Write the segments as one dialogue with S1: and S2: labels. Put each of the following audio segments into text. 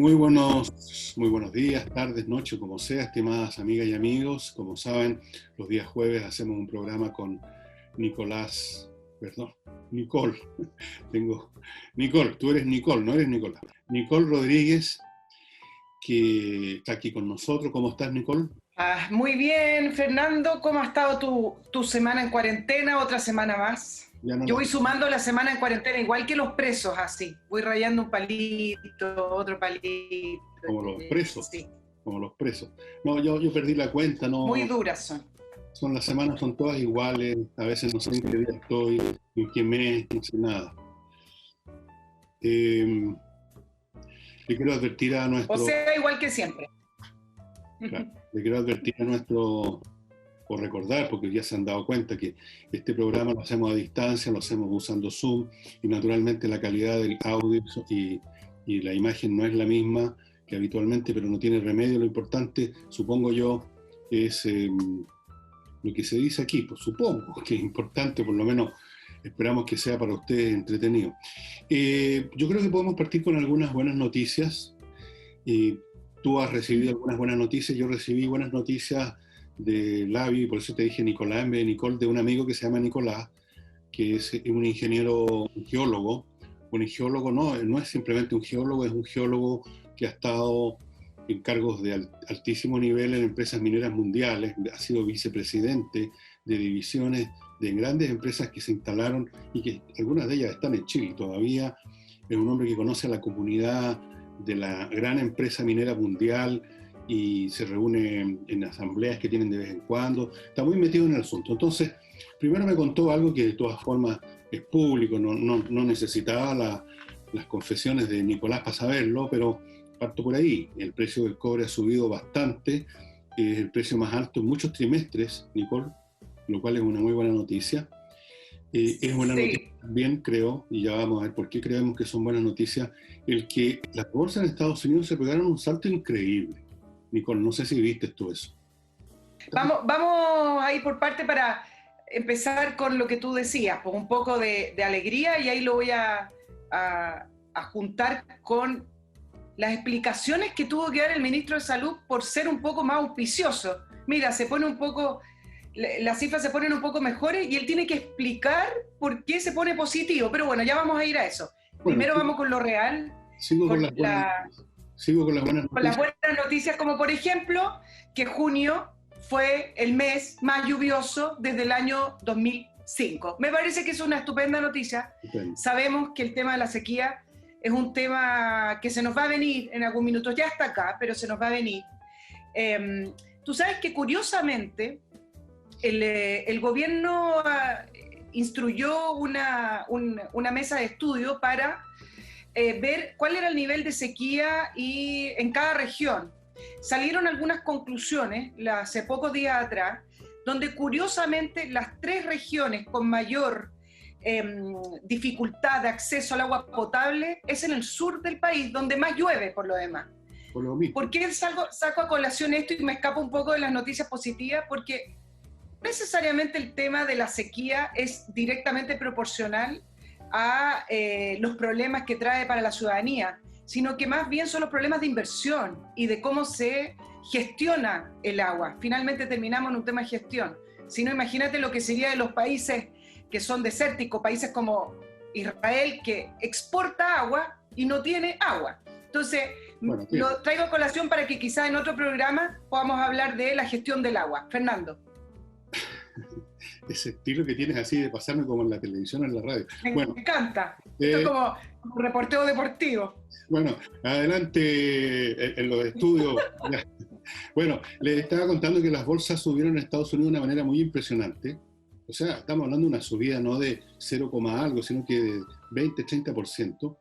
S1: Muy buenos días, tardes, noches, como sea, estimadas amigas y amigos. Como saben, los días jueves hacemos un programa con Nicole. Nicole, tú eres Nicole, no eres Nicolás. Nicole Rodríguez, que está aquí con nosotros. ¿Cómo estás, Nicole?
S2: Muy bien, Fernando. ¿Cómo ha estado tu semana en cuarentena? ¿Otra semana más? Yo voy sumando la semana en cuarentena, igual que los presos, así. Voy rayando un palito, otro palito.
S1: Como los presos.
S2: Sí.
S1: Como los presos. No, yo perdí la cuenta, no.
S2: Muy duras son.
S1: Las semanas son todas iguales, a veces no sé en qué día estoy, en qué mes, no sé nada. Le quiero advertir a nuestro...
S2: O sea, igual que siempre.
S1: Claro, le quiero advertir a nuestro... o recordar, porque ya se han dado cuenta que este programa lo hacemos a distancia, lo hacemos usando Zoom, y naturalmente la calidad del audio y la imagen no es la misma que habitualmente, pero no tiene remedio. Lo importante, supongo yo, es lo que se dice aquí, pues supongo que es importante, por lo menos esperamos que sea para ustedes entretenido. Yo creo que podemos partir con algunas buenas noticias. Tú has recibido algunas buenas noticias, yo recibí buenas noticias de Lavi, y por eso te dije Nicolás en vez de Nicole, de un amigo que se llama Nicolás, que es un ingeniero, un geólogo. Un geólogo no es simplemente un geólogo, es un geólogo que ha estado en cargos de altísimo nivel en empresas mineras mundiales, ha sido vicepresidente de divisiones de grandes empresas que se instalaron y que algunas de ellas están en Chile todavía. Es un hombre que conoce a la comunidad de la gran empresa minera mundial y se reúne en asambleas que tienen de vez en cuando, está muy metido en el asunto. Entonces, primero me contó algo que de todas formas es público, no necesitaba las confesiones de Nicolás para saberlo, pero parto por ahí. El precio del cobre ha subido bastante, es el precio más alto en muchos trimestres, Nicole, lo cual es una muy buena noticia. Es buena noticia también, creo, y ya vamos a ver por qué creemos que son buenas noticias, el que las bolsas en Estados Unidos se pegaron un salto increíble. Nicole, no sé si viste tú eso.
S2: Vamos a ir por parte para empezar con lo que tú decías, pues un poco de alegría, y ahí lo voy a juntar con las explicaciones que tuvo que dar el ministro de Salud por ser un poco más auspicioso. Mira, las cifras se ponen un poco mejores y él tiene que explicar por qué se pone positivo, pero bueno, ya vamos a ir a eso. Primero vamos con lo real.
S1: Sigo con las buenas noticias.
S2: Con las buenas noticias, como por ejemplo, que junio fue el mes más lluvioso desde el año 2005. Me parece que es una estupenda noticia. Estupendo. Sabemos que el tema de la sequía es un tema que se nos va a venir en algún minuto. Ya está acá, pero se nos va a venir. Tú sabes que curiosamente el gobierno instruyó una mesa de estudio para ver cuál era el nivel de sequía en cada región. Salieron algunas conclusiones hace pocos días atrás, donde curiosamente las 3 regiones con mayor dificultad de acceso al agua potable es en el sur del país, donde más llueve por lo demás. ¿Por qué saco a colación esto y me escapo un poco de las noticias positivas? Porque necesariamente el tema de la sequía es directamente proporcional a los problemas que trae para la ciudadanía, sino que más bien son los problemas de inversión y de cómo se gestiona el agua. Finalmente terminamos en un tema de gestión. Si no, imagínate lo que sería de los países que son desérticos, países como Israel, que exporta agua y no tiene agua. Entonces, lo traigo a colación para que quizás en otro programa podamos hablar de la gestión del agua. Fernando.
S1: Ese estilo que tienes así de pasarme como en la televisión o en la radio.
S2: Me encanta. Esto es como un reporteo deportivo.
S1: Bueno, adelante en los estudios. Bueno, les estaba contando que las bolsas subieron en Estados Unidos de una manera muy impresionante. O sea, estamos hablando de una subida no de 0, algo, sino que de 20-30%.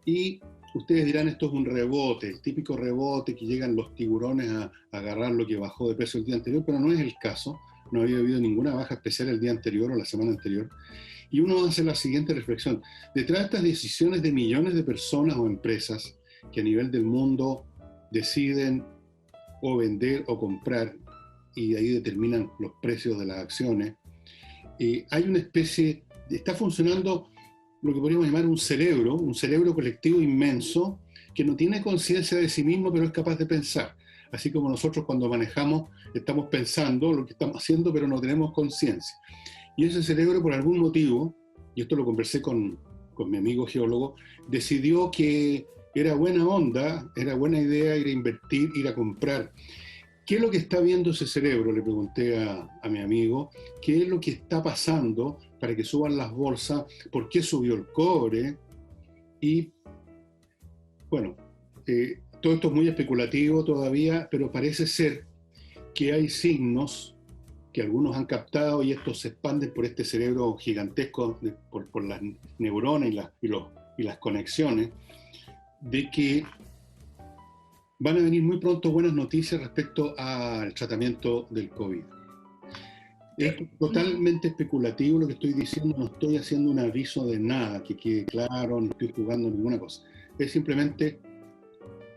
S1: Y ustedes dirán, esto es un rebote, el típico rebote que llegan los tiburones a agarrar lo que bajó de precio el día anterior, pero no es el caso. No había habido ninguna baja especial el día anterior o la semana anterior. Y uno hace la siguiente reflexión. Detrás de estas decisiones de millones de personas o empresas que a nivel del mundo deciden o vender o comprar, y de ahí determinan los precios de las acciones, hay una especie, está funcionando lo que podríamos llamar un cerebro colectivo inmenso, que no tiene conciencia de sí mismo, pero es capaz de pensar. Así como nosotros cuando manejamos estamos pensando lo que estamos haciendo, pero no tenemos conciencia. Y ese cerebro, por algún motivo, y esto lo conversé con mi amigo geólogo, decidió que era buena onda, era buena idea ir a invertir, ir a comprar. ¿Qué es lo que está viendo ese cerebro? Le pregunté a mi amigo. ¿Qué es lo que está pasando para que suban las bolsas? ¿Por qué subió el cobre? Y bueno, todo esto es muy especulativo todavía, pero parece ser que hay signos que algunos han captado y estos se expanden por este cerebro gigantesco, por las neuronas y las conexiones, de que van a venir muy pronto buenas noticias respecto al tratamiento del COVID. Es totalmente especulativo lo que estoy diciendo, no estoy haciendo un aviso de nada, que quede claro, no estoy jugando ninguna cosa. Es simplemente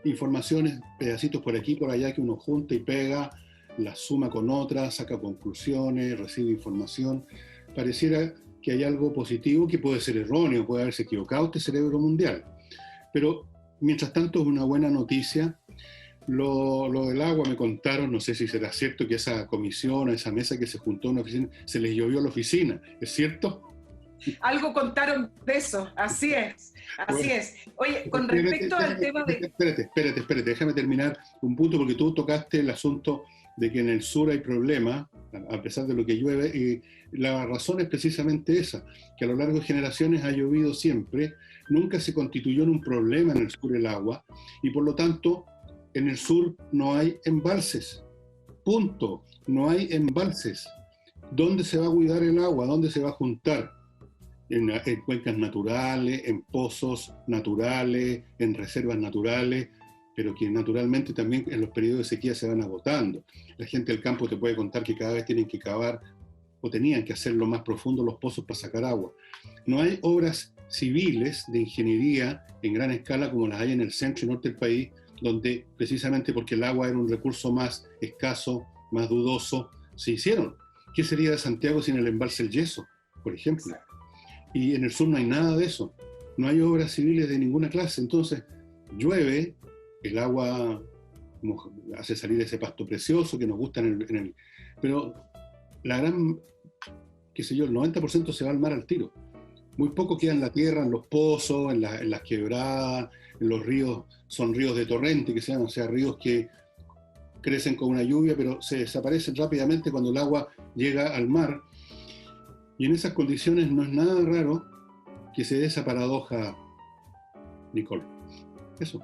S1: informaciones, pedacitos por aquí, por allá, que uno junta y pega, las suma con otras, saca conclusiones, recibe información. Pareciera que hay algo positivo que puede ser erróneo, puede haberse equivocado este cerebro mundial. Pero, mientras tanto, es una buena noticia. Lo del agua me contaron, no sé si será cierto, que esa comisión, esa mesa que se juntó en una oficina, se les llovió a la oficina. ¿Es cierto?
S2: Algo contaron de eso, así es, así es. Oye, con respecto al tema de...
S1: Espérate, déjame terminar un punto, porque tú tocaste el asunto de que en el sur hay problemas, a pesar de lo que llueve, y la razón es precisamente esa, que a lo largo de generaciones ha llovido siempre, nunca se constituyó en un problema en el sur el agua, y por lo tanto, en el sur no hay embalses, punto, no hay embalses. ¿Dónde se va a cuidar el agua? ¿Dónde se va a juntar? En cuencas naturales, en pozos naturales, en reservas naturales, pero que naturalmente también en los periodos de sequía se van agotando. La gente del campo te puede contar que cada vez tienen que cavar, o tenían que hacerlo más profundo, los pozos para sacar agua. No hay obras civiles de ingeniería en gran escala como las hay en el centro y norte del país, donde precisamente porque el agua era un recurso más escaso, más dudoso, se hicieron. ¿Qué sería de Santiago sin el embalse El Yeso, por ejemplo? Y en el sur no hay nada de eso, no hay obras civiles de ninguna clase. Entonces llueve, el agua hace salir ese pasto precioso que nos gusta pero la gran, qué sé yo, el 90% se va al mar al tiro. Muy poco queda en la tierra, en los pozos, en las quebradas, en los ríos, son ríos de torrente que se llaman, o sea, ríos que crecen con una lluvia, pero se desaparecen rápidamente cuando el agua llega al mar. Y en esas condiciones no es nada raro que se dé esa paradoja, Nicole. Eso.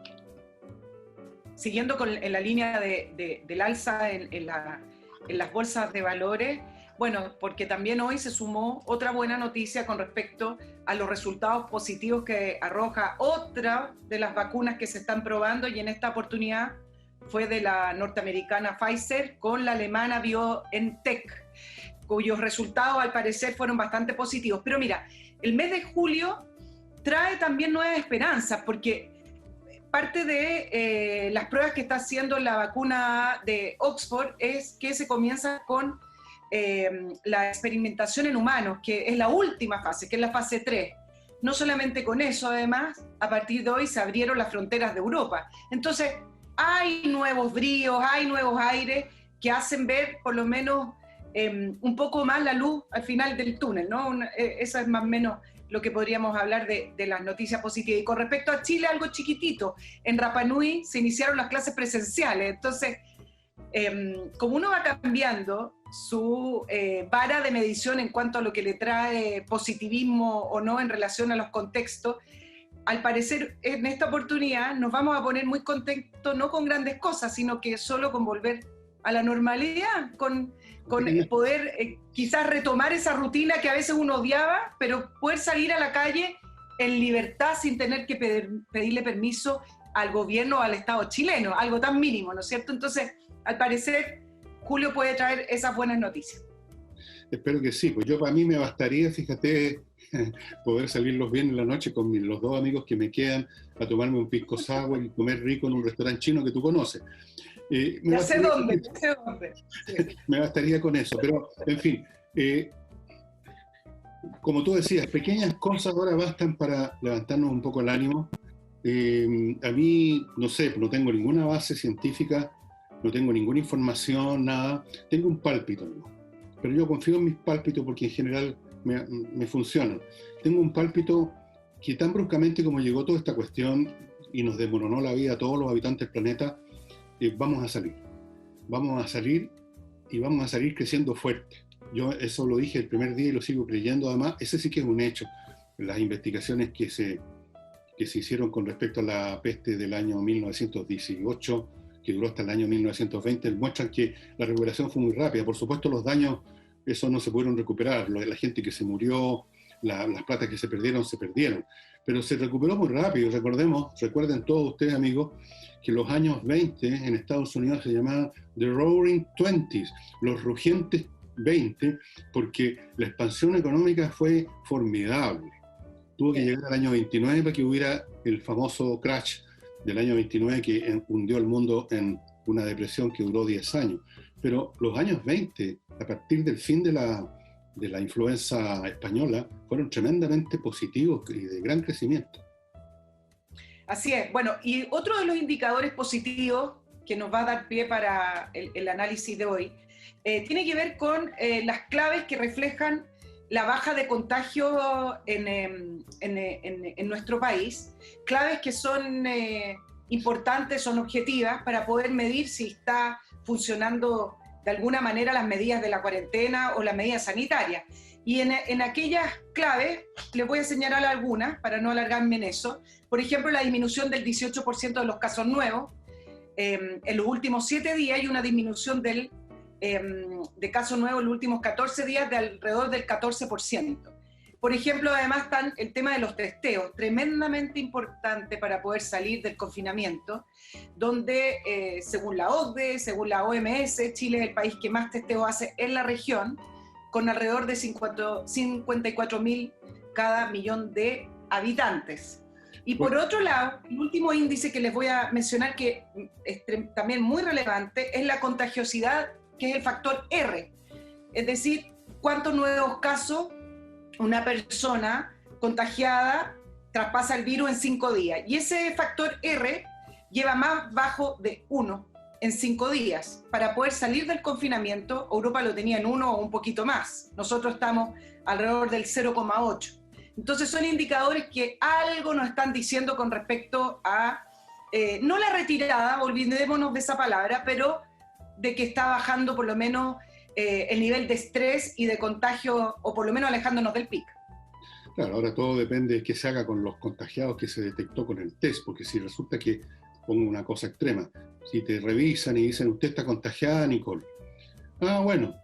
S2: Siguiendo en la línea del alza en las bolsas de valores, bueno, porque también hoy se sumó otra buena noticia con respecto a los resultados positivos que arroja otra de las vacunas que se están probando, y en esta oportunidad fue de la norteamericana Pfizer con la alemana BioNTech, cuyos resultados al parecer fueron bastante positivos. Pero mira, el mes de julio trae también nuevas esperanzas, porque parte de las pruebas que está haciendo la vacuna de Oxford es que se comienza con la experimentación en humanos, que es la última fase, que es la fase 3. No solamente con eso, además, a partir de hoy se abrieron las fronteras de Europa. Entonces, hay nuevos bríos, hay nuevos aires que hacen ver, por lo menos, un poco más la luz al final del túnel, ¿no? Eso es más o menos lo que podríamos hablar de las noticias positivas. Y con respecto a Chile, algo chiquitito. En Rapa Nui se iniciaron las clases presenciales. Entonces, como uno va cambiando su vara de medición en cuanto a lo que le trae positivismo o no en relación a los contextos, al parecer en esta oportunidad nos vamos a poner muy contentos, no con grandes cosas, sino que solo con volver a la normalidad, con poder quizás retomar esa rutina que a veces uno odiaba, pero poder salir a la calle en libertad sin tener que pedirle permiso al gobierno o al Estado chileno, algo tan mínimo, ¿no es cierto? Entonces, al parecer, Julio puede traer esas buenas noticias.
S1: Espero que sí, pues para mí me bastaría, fíjate, poder salir los viernes en la noche con los dos amigos que me quedan a tomarme un pisco sour y comer rico en un restaurante chino que tú conoces.
S2: Ya sé dónde.
S1: Sí. Me bastaría con eso, pero en fin, como tú decías, pequeñas cosas ahora bastan para levantarnos un poco el ánimo A mí, no sé, no tengo ninguna base científica, no tengo ninguna información, nada. Tengo un pálpito, ¿no? Pero yo confío en mis pálpitos porque en general me funcionan. Tengo un pálpito que tan bruscamente como llegó toda esta cuestión y nos desmoronó la vida a todos los habitantes del planeta, vamos a salir. Vamos a salir y vamos a salir creciendo fuerte. Yo eso lo dije el primer día y lo sigo creyendo. Además, ese sí que es un hecho. Las investigaciones que se hicieron con respecto a la peste del año 1918, que duró hasta el año 1920, muestran que la recuperación fue muy rápida. Por supuesto, los daños, eso no se pudieron recuperar. La gente que se murió, las platas que se perdieron, pero se recuperó muy rápido. Recuerden todos ustedes, amigos, que los años 20 en Estados Unidos se llamaban The Roaring Twenties, los rugientes 20, porque la expansión económica fue formidable. Tuvo que llegar al año 29 para que hubiera el famoso crash del año 29 que hundió el mundo en una depresión que duró 10 años. Pero los años 20, a partir del fin de la influenza española, fueron tremendamente positivos y de gran crecimiento.
S2: Así es. Bueno, y otro de los indicadores positivos que nos va a dar pie para el análisis de hoy tiene que ver con las claves que reflejan la baja de contagio en nuestro país, claves que son importantes, son objetivas para poder medir si está funcionando de alguna manera las medidas de la cuarentena o las medidas sanitarias. Y en aquellas claves les voy a señalar algunas para no alargarme en eso. Por ejemplo, la disminución del 18% de los casos nuevos en los últimos 7 días y una disminución de casos nuevos en los últimos 14 días de alrededor del 14%. Por ejemplo, además está el tema de los testeos, tremendamente importante para poder salir del confinamiento, donde según la OCDE, según la OMS, Chile es el país que más testeos hace en la región, con alrededor de 54.000 cada millón de habitantes. Y por otro lado, el último índice que les voy a mencionar, que es también muy relevante, es la contagiosidad, que es el factor R. Es decir, cuántos nuevos casos una persona contagiada traspasa el virus en 5 días. Y ese factor R lleva más bajo de 1 en 5 días. Para poder salir del confinamiento, Europa lo tenía en 1 o un poquito más. Nosotros estamos alrededor del 0,8. Entonces son indicadores que algo nos están diciendo con respecto a, no la retirada, olvidémonos de esa palabra, pero de que está bajando por lo menos el nivel de estrés y de contagio, o por lo menos alejándonos del pic.
S1: Claro, ahora todo depende de qué se haga con los contagiados que se detectó con el test, porque si resulta que, pongo una cosa extrema, si te revisan y dicen, usted está contagiada, Nicole. Ah, bueno,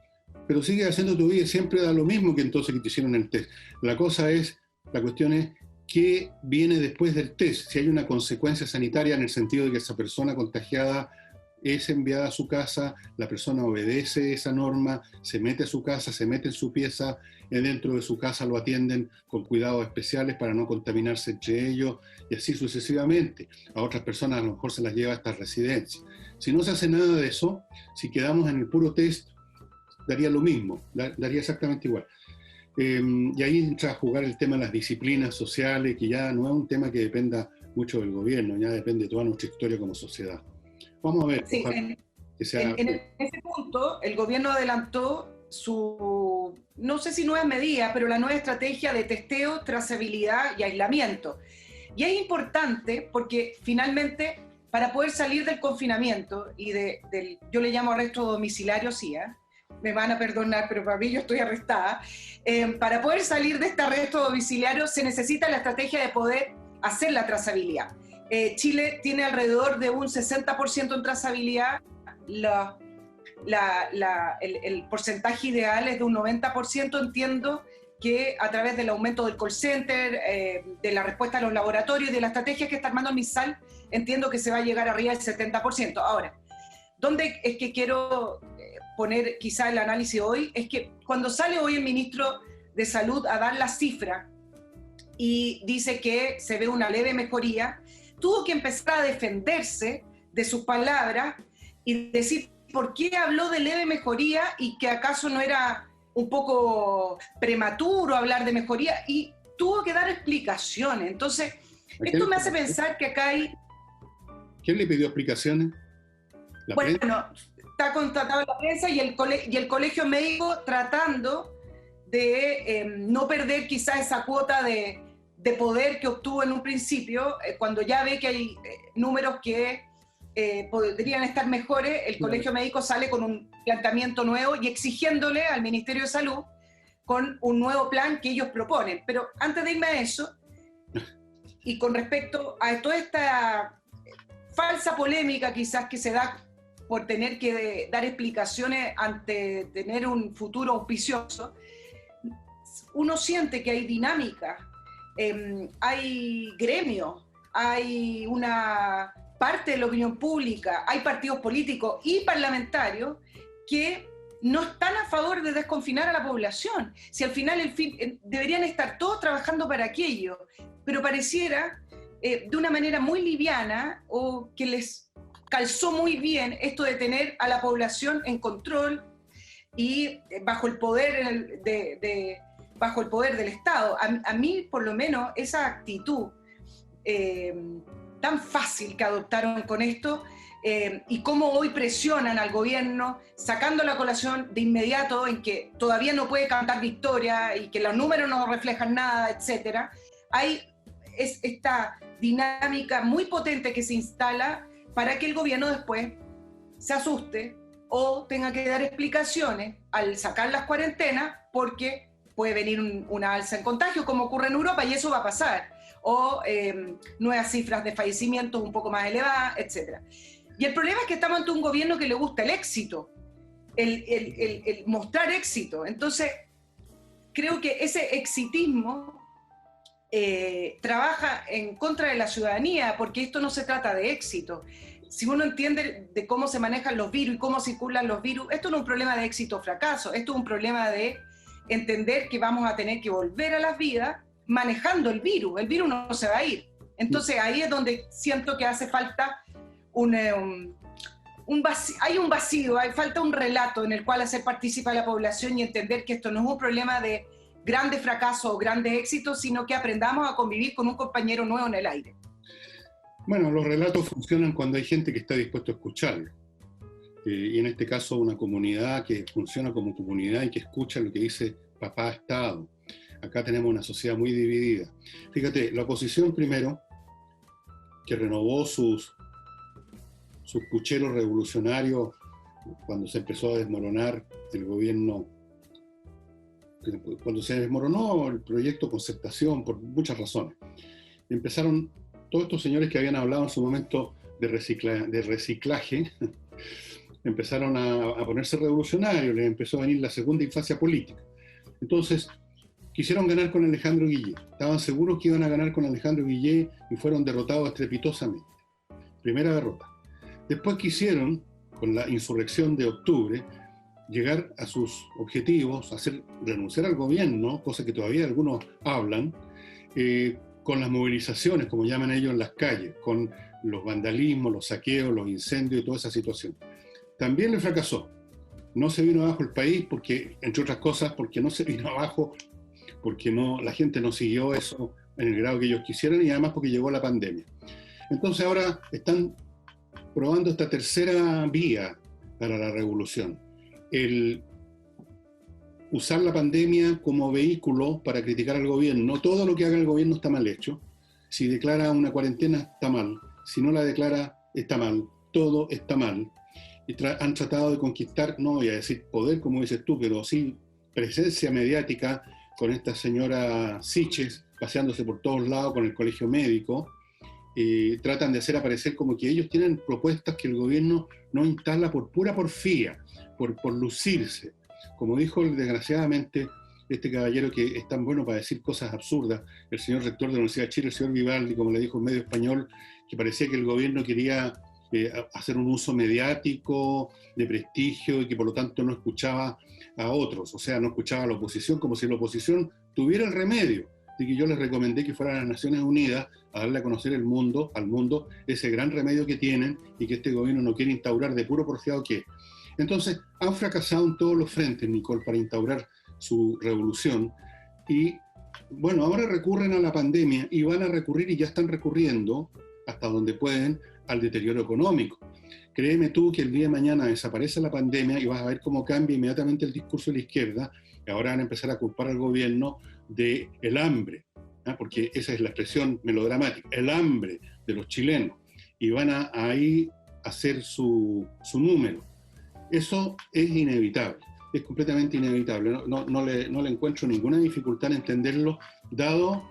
S1: pero sigue haciendo tu vida, siempre da lo mismo que entonces que te hicieron el test. La cuestión es, ¿qué viene después del test? Si hay una consecuencia sanitaria en el sentido de que esa persona contagiada es enviada a su casa, la persona obedece esa norma, se mete a su casa, se mete en su pieza, dentro de su casa lo atienden con cuidados especiales para no contaminarse entre ellos, y así sucesivamente. A otras personas a lo mejor se las lleva a estas residencias. Si no se hace nada de eso, si quedamos en el puro test, daría lo mismo, daría exactamente igual. Y ahí entra a jugar el tema de las disciplinas sociales, que ya no es un tema que dependa mucho del gobierno, ya depende de toda nuestra historia como sociedad. Vamos a ver.
S2: Sí, en ese punto, el gobierno adelantó su, no sé si nuevas medidas, pero la nueva estrategia de testeo, trazabilidad y aislamiento. Y es importante porque finalmente, para poder salir del confinamiento y yo le llamo arresto domiciliario, sí, me van a perdonar, pero para mí yo estoy arrestada. Para poder salir de este arresto domiciliario se necesita la estrategia de poder hacer la trazabilidad. Chile tiene alrededor de un 60% en trazabilidad, el porcentaje ideal es de un 90%, entiendo que a través del aumento del call center, de la respuesta a los laboratorios y de la estrategia que está armando el MinSal, entiendo que se va a llegar arriba del 70%. Ahora, ¿dónde es que quiero poner quizá el análisis hoy? Es que cuando sale hoy el ministro de Salud a dar la cifra y dice que se ve una leve mejoría, tuvo que empezar a defenderse de sus palabras y decir por qué habló de leve mejoría y que acaso no era un poco prematuro hablar de mejoría, y tuvo que dar explicaciones. Entonces, Esto me hace pensar que acá hay...
S1: ¿Quién le pidió explicaciones?
S2: Bueno, está constatado en la prensa y el colegio médico tratando de no perder quizás esa cuota de poder que obtuvo en un principio, cuando ya ve que hay números que podrían estar mejores, el colegio médico sale con un planteamiento nuevo y exigiéndole al Ministerio de Salud con un nuevo plan que ellos proponen. Pero antes de irme a eso, y con respecto a toda esta falsa polémica quizás que se da por tener que dar explicaciones ante tener un futuro auspicioso, uno siente que hay dinámica, hay gremios, hay una parte de la opinión pública, hay partidos políticos y parlamentarios que no están a favor de desconfinar a la población. Si al final deberían estar todos trabajando para aquello, pero pareciera de una manera muy liviana o que les calzó muy bien esto de tener a la población en control y bajo el poder bajo el poder del Estado. A mí, por lo menos, esa actitud tan fácil que adoptaron con esto y cómo hoy presionan al gobierno, sacando la colación de inmediato en que todavía no puede cantar victoria y que los números no reflejan nada, etc. Hay esta dinámica muy potente que se instala para que el gobierno después se asuste o tenga que dar explicaciones al sacar las cuarentenas porque puede venir una alza en contagio, como ocurre en Europa, y eso va a pasar, o nuevas cifras de fallecimientos un poco más elevadas, etc. Y el problema es que estamos ante un gobierno que le gusta el éxito, el mostrar éxito. Entonces, creo que ese exitismo trabaja en contra de la ciudadanía, porque esto no se trata de éxito. Si uno entiende de cómo se manejan los virus y cómo circulan los virus, esto no es un problema de éxito o fracaso, esto es un problema de entender que vamos a tener que volver a las vidas manejando el virus no se va a ir. Entonces ahí es donde siento que hace falta hay un vacío, falta un relato en el cual hacer partícipe a la población y entender que esto no es un problema de grandes fracasos o grandes éxitos, sino que aprendamos a convivir con un compañero nuevo en el aire.
S1: Bueno, los relatos funcionan cuando hay gente que está dispuesto a escucharlo. Y en este caso una comunidad que funciona como comunidad y que escucha lo que dice papá Estado. Acá tenemos una sociedad muy dividida. Fíjate, la oposición primero, que renovó sus pucheros revolucionarios cuando se empezó a desmoronar el gobierno, cuando se desmoronó el proyecto Concertación por muchas razones. Empezaron todos estos señores que habían hablado en su momento de reciclaje, empezaron a ponerse revolucionarios, les empezó a venir la segunda infancia política. Entonces, quisieron ganar con Alejandro Guillé, estaban seguros que iban a ganar con Alejandro Guillé y fueron derrotados estrepitosamente. Primera derrota. Después quisieron, con la insurrección de octubre, llegar a sus objetivos, hacer renunciar al gobierno, cosa que todavía algunos hablan, con las movilizaciones, como llaman ellos, en las calles, con los vandalismos, los saqueos, los incendios y toda esa situación. También le fracasó. No se vino abajo el país porque, entre otras cosas, porque no se vino abajo, porque la gente no siguió eso en el grado que ellos quisieran y además porque llegó la pandemia. Entonces ahora están probando esta tercera vía para la revolución. El usar la pandemia como vehículo para criticar al gobierno. No todo lo que haga el gobierno está mal hecho. Si declara una cuarentena está mal. Si no la declara está mal. Todo está mal. Y han tratado de conquistar, no voy a decir poder como dices tú, pero sí presencia mediática con esta señora Siches paseándose por todos lados con el colegio médico. Tratan de hacer aparecer como que ellos tienen propuestas que el gobierno no instala por pura porfía, por lucirse. Como dijo desgraciadamente este caballero que es tan bueno para decir cosas absurdas, el señor rector de la Universidad de Chile, el señor Vivaldi, como le dijo en medio español, que parecía que el gobierno quería hacer un uso mediático, de prestigio, y que por lo tanto no escuchaba a otros, o sea, no escuchaba a la oposición, como si la oposición tuviera el remedio. Así que yo les recomendé que fueran a las Naciones Unidas a darle a conocer al mundo ese gran remedio que tienen y que este gobierno no quiere instaurar de puro porfiado que. Entonces, han fracasado en todos los frentes, Nicole, para instaurar su revolución y bueno, ahora recurren a la pandemia y van a recurrir y ya están recurriendo hasta donde pueden al deterioro económico. Créeme tú que el día de mañana desaparece la pandemia y vas a ver cómo cambia inmediatamente el discurso de la izquierda, y ahora van a empezar a culpar al gobierno del hambre, ¿eh? Porque esa es la expresión melodramática, el hambre de los chilenos, y van a ahí hacer su número. Eso es inevitable, es completamente inevitable, no le encuentro ninguna dificultad en entenderlo, dado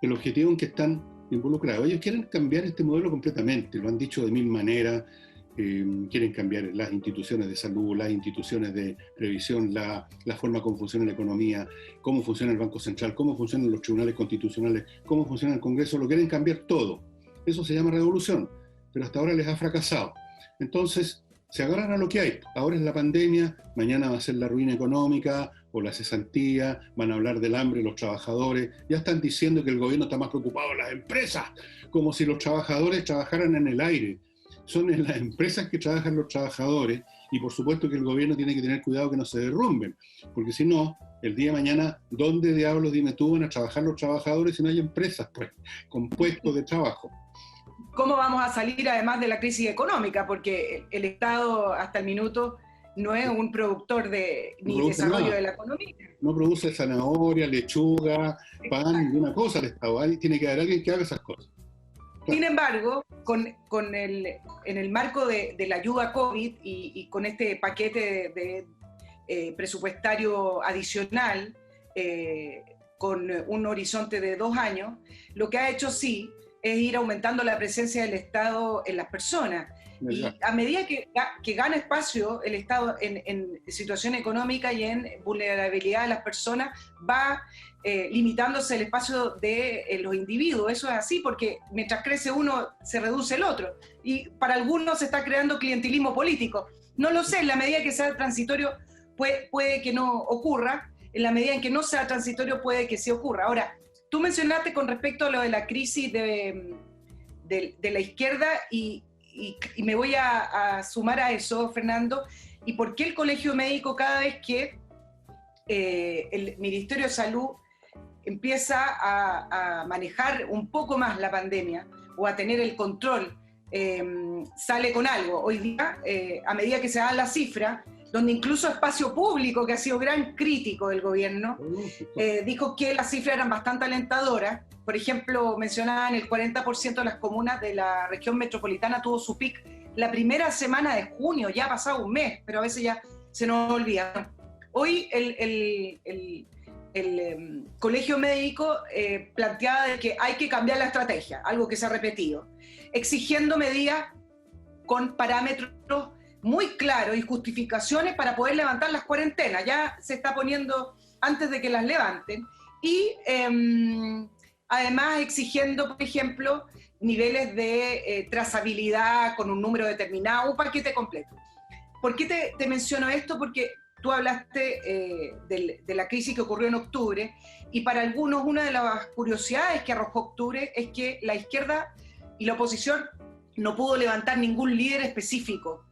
S1: el objetivo en que están involucrados. Ellos quieren cambiar este modelo completamente, lo han dicho de mil maneras. Quieren cambiar las instituciones de salud, las instituciones de previsión, la forma como funciona la economía, cómo funciona el Banco Central, cómo funcionan los tribunales constitucionales, cómo funciona el Congreso, lo quieren cambiar todo. Eso se llama revolución, pero hasta ahora les ha fracasado. Entonces, se agarran a lo que hay. Ahora es la pandemia, mañana va a ser la ruina económica o la cesantía, van a hablar del hambre de los trabajadores, ya están diciendo que el gobierno está más preocupado de las empresas, como si los trabajadores trabajaran en el aire. Son en las empresas que trabajan los trabajadores, y por supuesto que el gobierno tiene que tener cuidado que no se derrumben, porque si no, el día de mañana, ¿dónde diablos, dime tú, van a trabajar los trabajadores si no hay empresas, pues, con puestos de trabajo?
S2: ¿Cómo vamos a salir además de la crisis económica? Porque el Estado hasta el minuto no es un productor ni desarrollo de la economía.
S1: No produce zanahoria, lechuga, pan, ninguna cosa el Estado. Ahí tiene que haber alguien que haga esas cosas.
S2: Sin embargo, en el marco de la ayuda COVID y con este paquete presupuestario adicional, con un horizonte de 2 años, lo que ha hecho sí es ir aumentando la presencia del Estado en las personas. Y a medida que gana espacio el Estado en situación económica y en vulnerabilidad de las personas, va limitándose el espacio de los individuos. Eso es así porque mientras crece uno, se reduce el otro. Y para algunos se está creando clientelismo político. No lo sé, en la medida que sea transitorio puede que no ocurra, en la medida en que no sea transitorio puede que sí ocurra. Ahora, tú mencionaste con respecto a lo de la crisis de la izquierda y me voy a sumar a eso, Fernando, y por qué el Colegio Médico cada vez que el Ministerio de Salud empieza a manejar un poco más la pandemia o a tener el control, sale con algo. Hoy día, a medida que se dan las cifras, donde incluso Espacio Público, que ha sido gran crítico del gobierno, dijo que las cifras eran bastante alentadoras. Por ejemplo, mencionaban el 40% de las comunas de la región metropolitana tuvo su pic la primera semana de junio, ya ha pasado un mes, pero a veces ya se nos olvida. Hoy el Colegio Médico planteaba de que hay que cambiar la estrategia, algo que se ha repetido, exigiendo medidas con parámetros muy claros y justificaciones para poder levantar las cuarentenas. Ya se está poniendo antes de que las levanten. Y además exigiendo, por ejemplo, niveles de trazabilidad con un número determinado, un paquete completo. ¿Por qué te menciono esto? Porque tú hablaste de la crisis que ocurrió en octubre, y para algunos una de las curiosidades que arrojó octubre es que la izquierda y la oposición no pudo levantar ningún líder específico,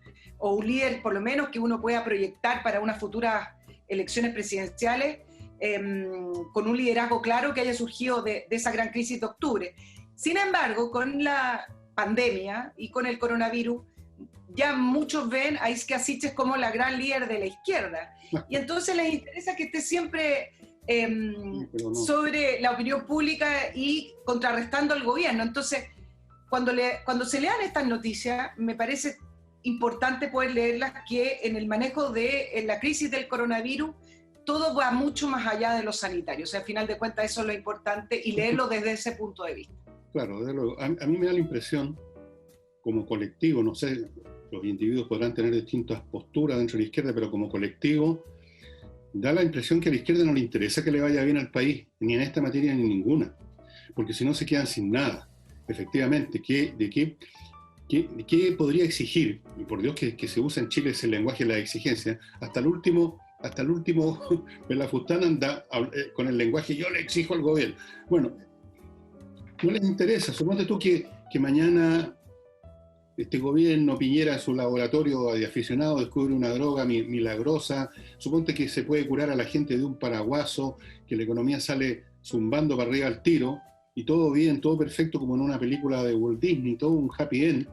S2: o un líder por lo menos que uno pueda proyectar para unas futuras elecciones presidenciales, con un liderazgo claro que haya surgido de esa gran crisis de octubre. Sin embargo, con la pandemia y con el coronavirus, ya muchos ven a Isquia Siches como la gran líder de la izquierda. Y entonces les interesa que esté siempre sobre la opinión pública y contrarrestando al gobierno. Entonces, cuando se lean estas noticias, me parece importante poder leerlas, que en el manejo de la crisis del coronavirus todo va mucho más allá de lo sanitario. O sea, al final de cuentas eso es lo importante, y leerlo desde ese punto de vista.
S1: Claro, desde luego. A mí me da la impresión, como colectivo, no sé, los individuos podrán tener distintas posturas dentro de la izquierda, pero como colectivo da la impresión que a la izquierda no le interesa que le vaya bien al país, ni en esta materia ni en ninguna, porque si no se quedan sin nada. Efectivamente, ¿qué podría exigir? Y por Dios que se usa en Chile ese lenguaje de la exigencia. Hasta el último Pelafustán anda con el lenguaje yo le exijo al gobierno. Bueno, no les interesa. Suponte tú que mañana este gobierno, Piñera, en su laboratorio de aficionados, descubre una droga milagrosa. Suponte que se puede curar a la gente de un paraguaso, que la economía sale zumbando para arriba al tiro, y todo bien, todo perfecto como en una película de Walt Disney, todo un happy end,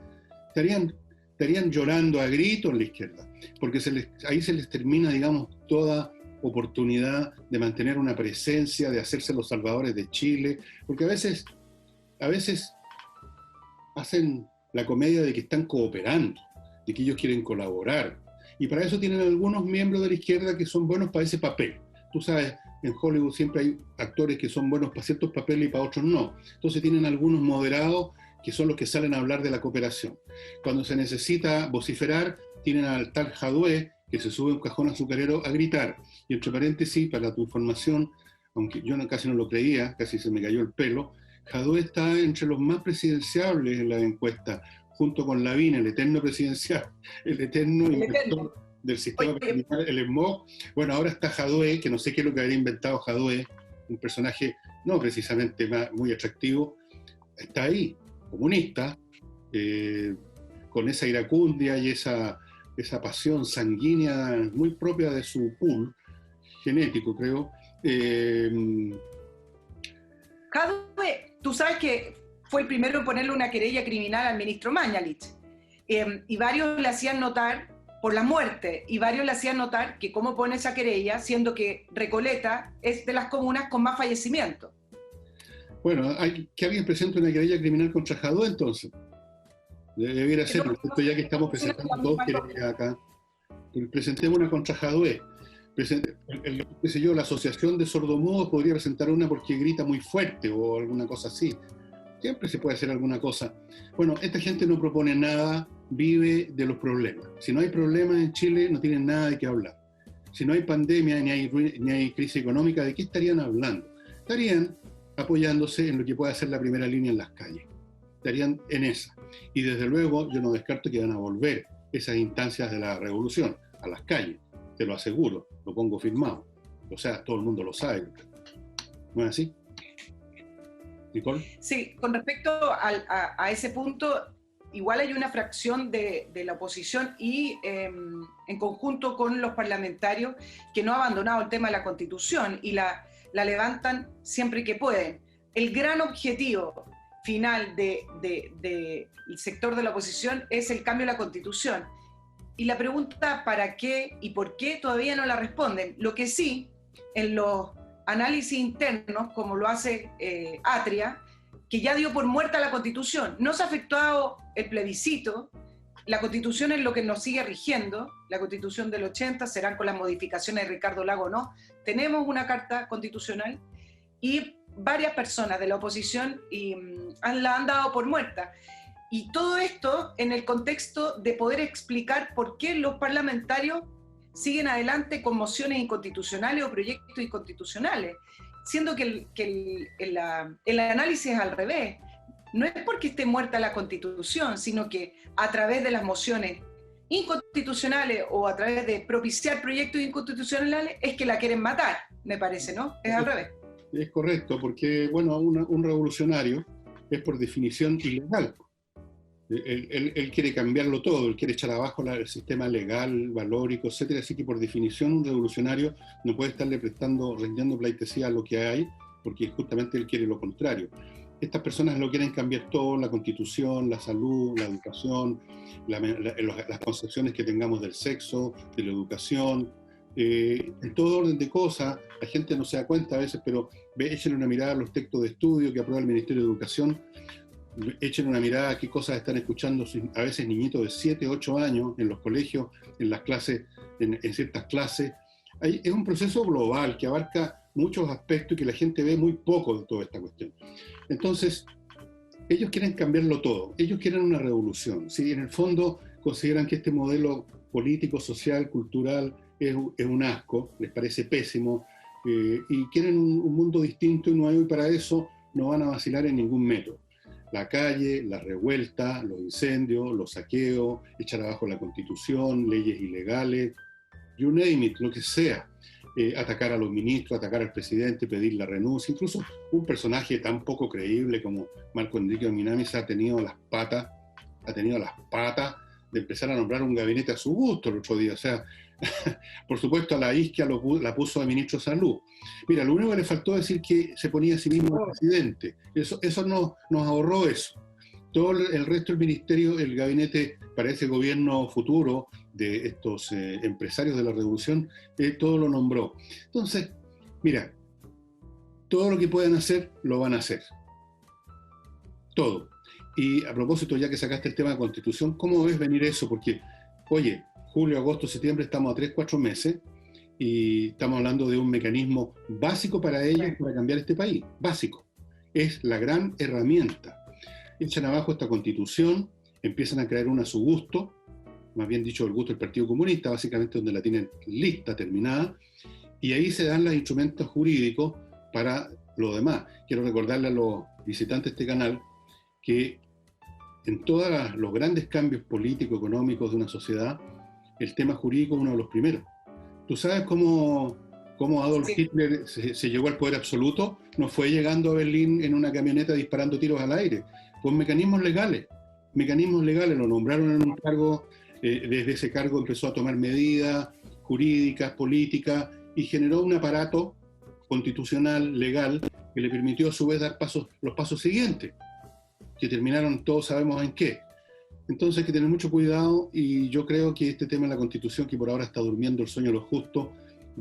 S1: estarían llorando a gritos en la izquierda, porque ahí se les termina, digamos, toda oportunidad de mantener una presencia, de hacerse los salvadores de Chile, porque a veces hacen la comedia de que están cooperando, de que ellos quieren colaborar, y para eso tienen algunos miembros de la izquierda que son buenos para ese papel. Tú sabes, en Hollywood siempre hay actores que son buenos para ciertos papeles y para otros no. Entonces tienen algunos moderados que son los que salen a hablar de la cooperación. Cuando se necesita vociferar, tienen al tal Jadwe, que se sube a un cajón azucarero a gritar. Y entre paréntesis, para tu información, aunque yo casi no lo creía, casi se me cayó el pelo, Jadwe está entre los más presidenciables en la encuesta, junto con Lavín, el eterno presidencial, el eterno inventor del sistema criminal, el ESMOG. Bueno, ahora está Jadwe, que no sé qué es lo que habría inventado Jadwe, un personaje no precisamente muy atractivo, está ahí, comunista, con esa iracundia y esa pasión sanguínea muy propia de su pool genético, creo.
S2: Jadwe, tú sabes que fue el primero en ponerle una querella criminal al ministro Mañalich, y varios le hacían notar por la muerte, y varios le hacían notar que cómo pone esa querella, siendo que Recoleta es de las comunas con más fallecimientos.
S1: Bueno, hay que alguien presente una querella criminal contra Jadwe, entonces. Debería ser, ¿no? Ya que estamos presentando dos querellas acá, presentemos una contra Jadwe. Qué sé yo, la Asociación de Sordomudos podría presentar una porque grita muy fuerte o alguna cosa así. Siempre se puede hacer alguna cosa. Bueno, esta gente no propone nada, vive de los problemas. Si no hay problemas en Chile, no tienen nada de qué hablar. Si no hay pandemia ni hay crisis económica, ¿de qué estarían hablando? Estarían apoyándose en lo que puede ser la primera línea en las calles. Estarían en esa. Y desde luego yo no descarto que van a volver esas instancias de la revolución a las calles. Te lo aseguro, lo pongo firmado. O sea, todo el mundo lo sabe. ¿No es así? ¿Nicole?
S2: Sí, con respecto a ese punto, igual hay una fracción de la oposición y en conjunto con los parlamentarios que no ha abandonado el tema de la Constitución y la levantan siempre que pueden. El gran objetivo final del sector de la oposición es el cambio de la Constitución. Y la pregunta ¿para qué y por qué? Todavía no la responden. Lo que sí, en los análisis internos, como lo hace Atria, que ya dio por muerta la Constitución. No se ha efectuado el plebiscito, la Constitución es lo que nos sigue rigiendo, la Constitución del 80, serán con las modificaciones de Ricardo Lago o no. Tenemos una carta constitucional y varias personas de la oposición la han dado por muerta. Y todo esto en el contexto de poder explicar por qué los parlamentarios siguen adelante con mociones inconstitucionales o proyectos inconstitucionales, siendo que el análisis es al revés. No es porque esté muerta la Constitución, sino que a través de las mociones inconstitucionales o a través de propiciar proyectos inconstitucionales es que la quieren matar, me parece, ¿no? Es al revés.
S1: Es correcto, porque, bueno, un revolucionario es por definición ilegal. Él quiere cambiarlo todo, él quiere echar abajo el sistema legal, valórico, etcétera. Así que por definición un revolucionario no puede estarle rindiendo pleitesía a lo que hay, porque justamente él quiere lo contrario. Estas personas lo quieren cambiar todo, la Constitución, la salud, la educación, las concepciones que tengamos del sexo, de la educación, en todo orden de cosas. La gente no se da cuenta a veces, pero échenle una mirada a los textos de estudio que aprueba el Ministerio de Educación, echen una mirada a qué cosas están escuchando a veces niñitos de 7, 8 años en los colegios, en las clases, en ciertas clases. Es un proceso global que abarca muchos aspectos y que la gente ve muy poco de toda esta cuestión. Entonces, ellos quieren cambiarlo todo, ellos quieren una revolución. ¿Sí? En el fondo consideran que este modelo político, social, cultural es un asco, les parece pésimo, y quieren un mundo distinto y nuevo, y para eso no van a vacilar en ningún método. La calle, la revuelta, los incendios, los saqueos, echar abajo la Constitución, leyes ilegales, you name it, lo que sea. Atacar a los ministros, atacar al presidente, pedir la renuncia. Incluso un personaje tan poco creíble como Marco Enrique Minamis ha tenido las patas de empezar a nombrar un gabinete a su gusto el otro día. O sea, Por supuesto, a la isquia la puso de ministro de Salud. Mira, lo único que le faltó decir que se ponía a sí mismo el presidente. Eso nos ahorró eso. Todo el resto del ministerio, el gabinete para ese gobierno futuro de estos empresarios de la revolución, todo lo nombró. Entonces, mira, todo lo que puedan hacer, lo van a hacer. Todo. Y a propósito, ya que sacaste el tema de Constitución, ¿cómo ves venir eso? Porque, oye, julio, agosto, septiembre, estamos a 3, 4 meses y estamos hablando de un mecanismo básico para ellos, para cambiar este país. Básico. Es la gran herramienta. Echan abajo esta Constitución, empiezan a crear una a su gusto, más bien dicho, el gusto del Partido Comunista, básicamente donde la tienen lista, terminada, y ahí se dan los instrumentos jurídicos para lo demás. Quiero recordarle a los visitantes de este canal que en todos los grandes cambios políticos, económicos de una sociedad, el tema jurídico es uno de los primeros. ¿Tú sabes cómo Adolf Hitler se llegó al poder absoluto? No fue llegando a Berlín en una camioneta disparando tiros al aire, con mecanismos legales. Mecanismos legales, lo nombraron en un cargo, desde ese cargo empezó a tomar medidas jurídicas, políticas, y generó un aparato constitucional, legal, que le permitió a su vez dar los pasos siguientes, que terminaron todos sabemos en qué. Entonces hay que tener mucho cuidado, y yo creo que este tema de la Constitución, que por ahora está durmiendo el sueño de los justos,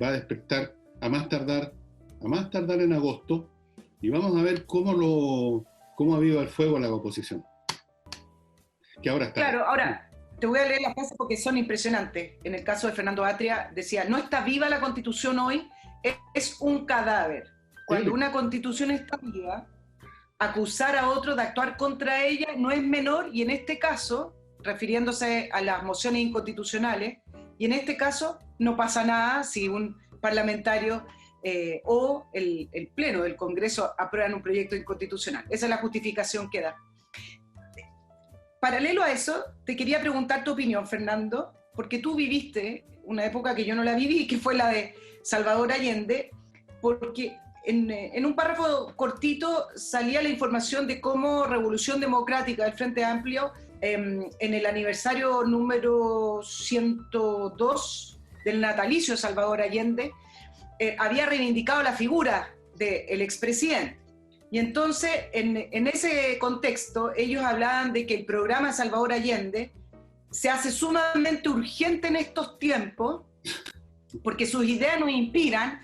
S1: va a despertar a más tardar en agosto, y vamos a ver cómo aviva el fuego la oposición. Que ahora está.
S2: Claro, ahora te voy a leer las frases porque son impresionantes. En el caso de Fernando Atria decía, no está viva la Constitución hoy, es un cadáver. Cuando una Constitución está viva, acusar a otro de actuar contra ella no es menor, y en este caso, refiriéndose a las mociones inconstitucionales, y en este caso no pasa nada si un parlamentario o el Pleno del Congreso aprueban un proyecto inconstitucional. Esa es la justificación que da. Paralelo a eso, te quería preguntar tu opinión, Fernando, porque tú viviste una época que yo no la viví, que fue la de Salvador Allende, porque en un párrafo cortito salía la información de cómo Revolución Democrática del Frente Amplio, en el aniversario número 102 del natalicio de Salvador Allende, había reivindicado la figura del expresidente. Y entonces, en ese contexto, ellos hablaban de que el programa de Salvador Allende se hace sumamente urgente en estos tiempos, porque sus ideas nos inspiran,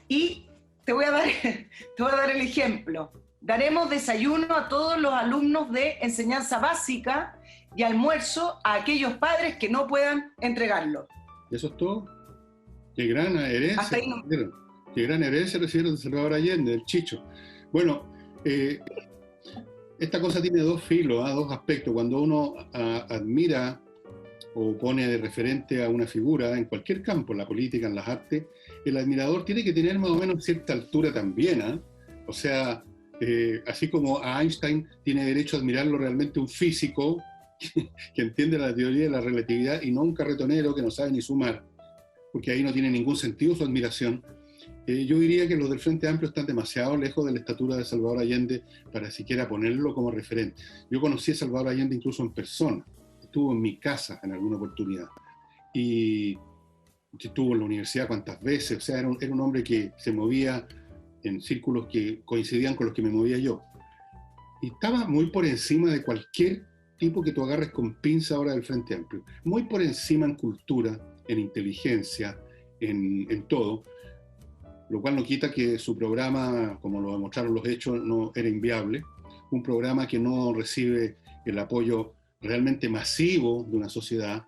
S2: y te voy a dar el ejemplo. Daremos desayuno a todos los alumnos de enseñanza básica y almuerzo a aquellos padres que no puedan entregarlo.
S1: ¿Eso es todo? Qué gran herencia.
S2: Hasta ahí no.
S1: Qué gran herencia recibieron de Salvador Allende, del Chicho. Bueno, esta cosa tiene dos filos, dos aspectos. Cuando uno admira o pone de referente a una figura en cualquier campo, en la política, en las artes, el admirador tiene que tener más o menos cierta altura también, O sea, así como a Einstein tiene derecho a admirarlo realmente un físico que entiende la teoría de la relatividad, y no un carretonero que no sabe ni sumar, porque ahí no tiene ningún sentido su admiración. Yo diría que los del Frente Amplio están demasiado lejos de la estatura de Salvador Allende para siquiera ponerlo como referente. Yo conocí a Salvador Allende incluso en persona, estuvo en mi casa en alguna oportunidad, y estuvo en la universidad cuántas veces. O sea, era un hombre que se movía en círculos que coincidían con los que me movía yo, y estaba muy por encima de cualquier tipo que tú agarres con pinza ahora del Frente Amplio, muy por encima en cultura, en inteligencia, en todo, lo cual no quita que su programa, como lo demostraron los hechos, no era inviable. Un programa que no recibe el apoyo realmente masivo de una sociedad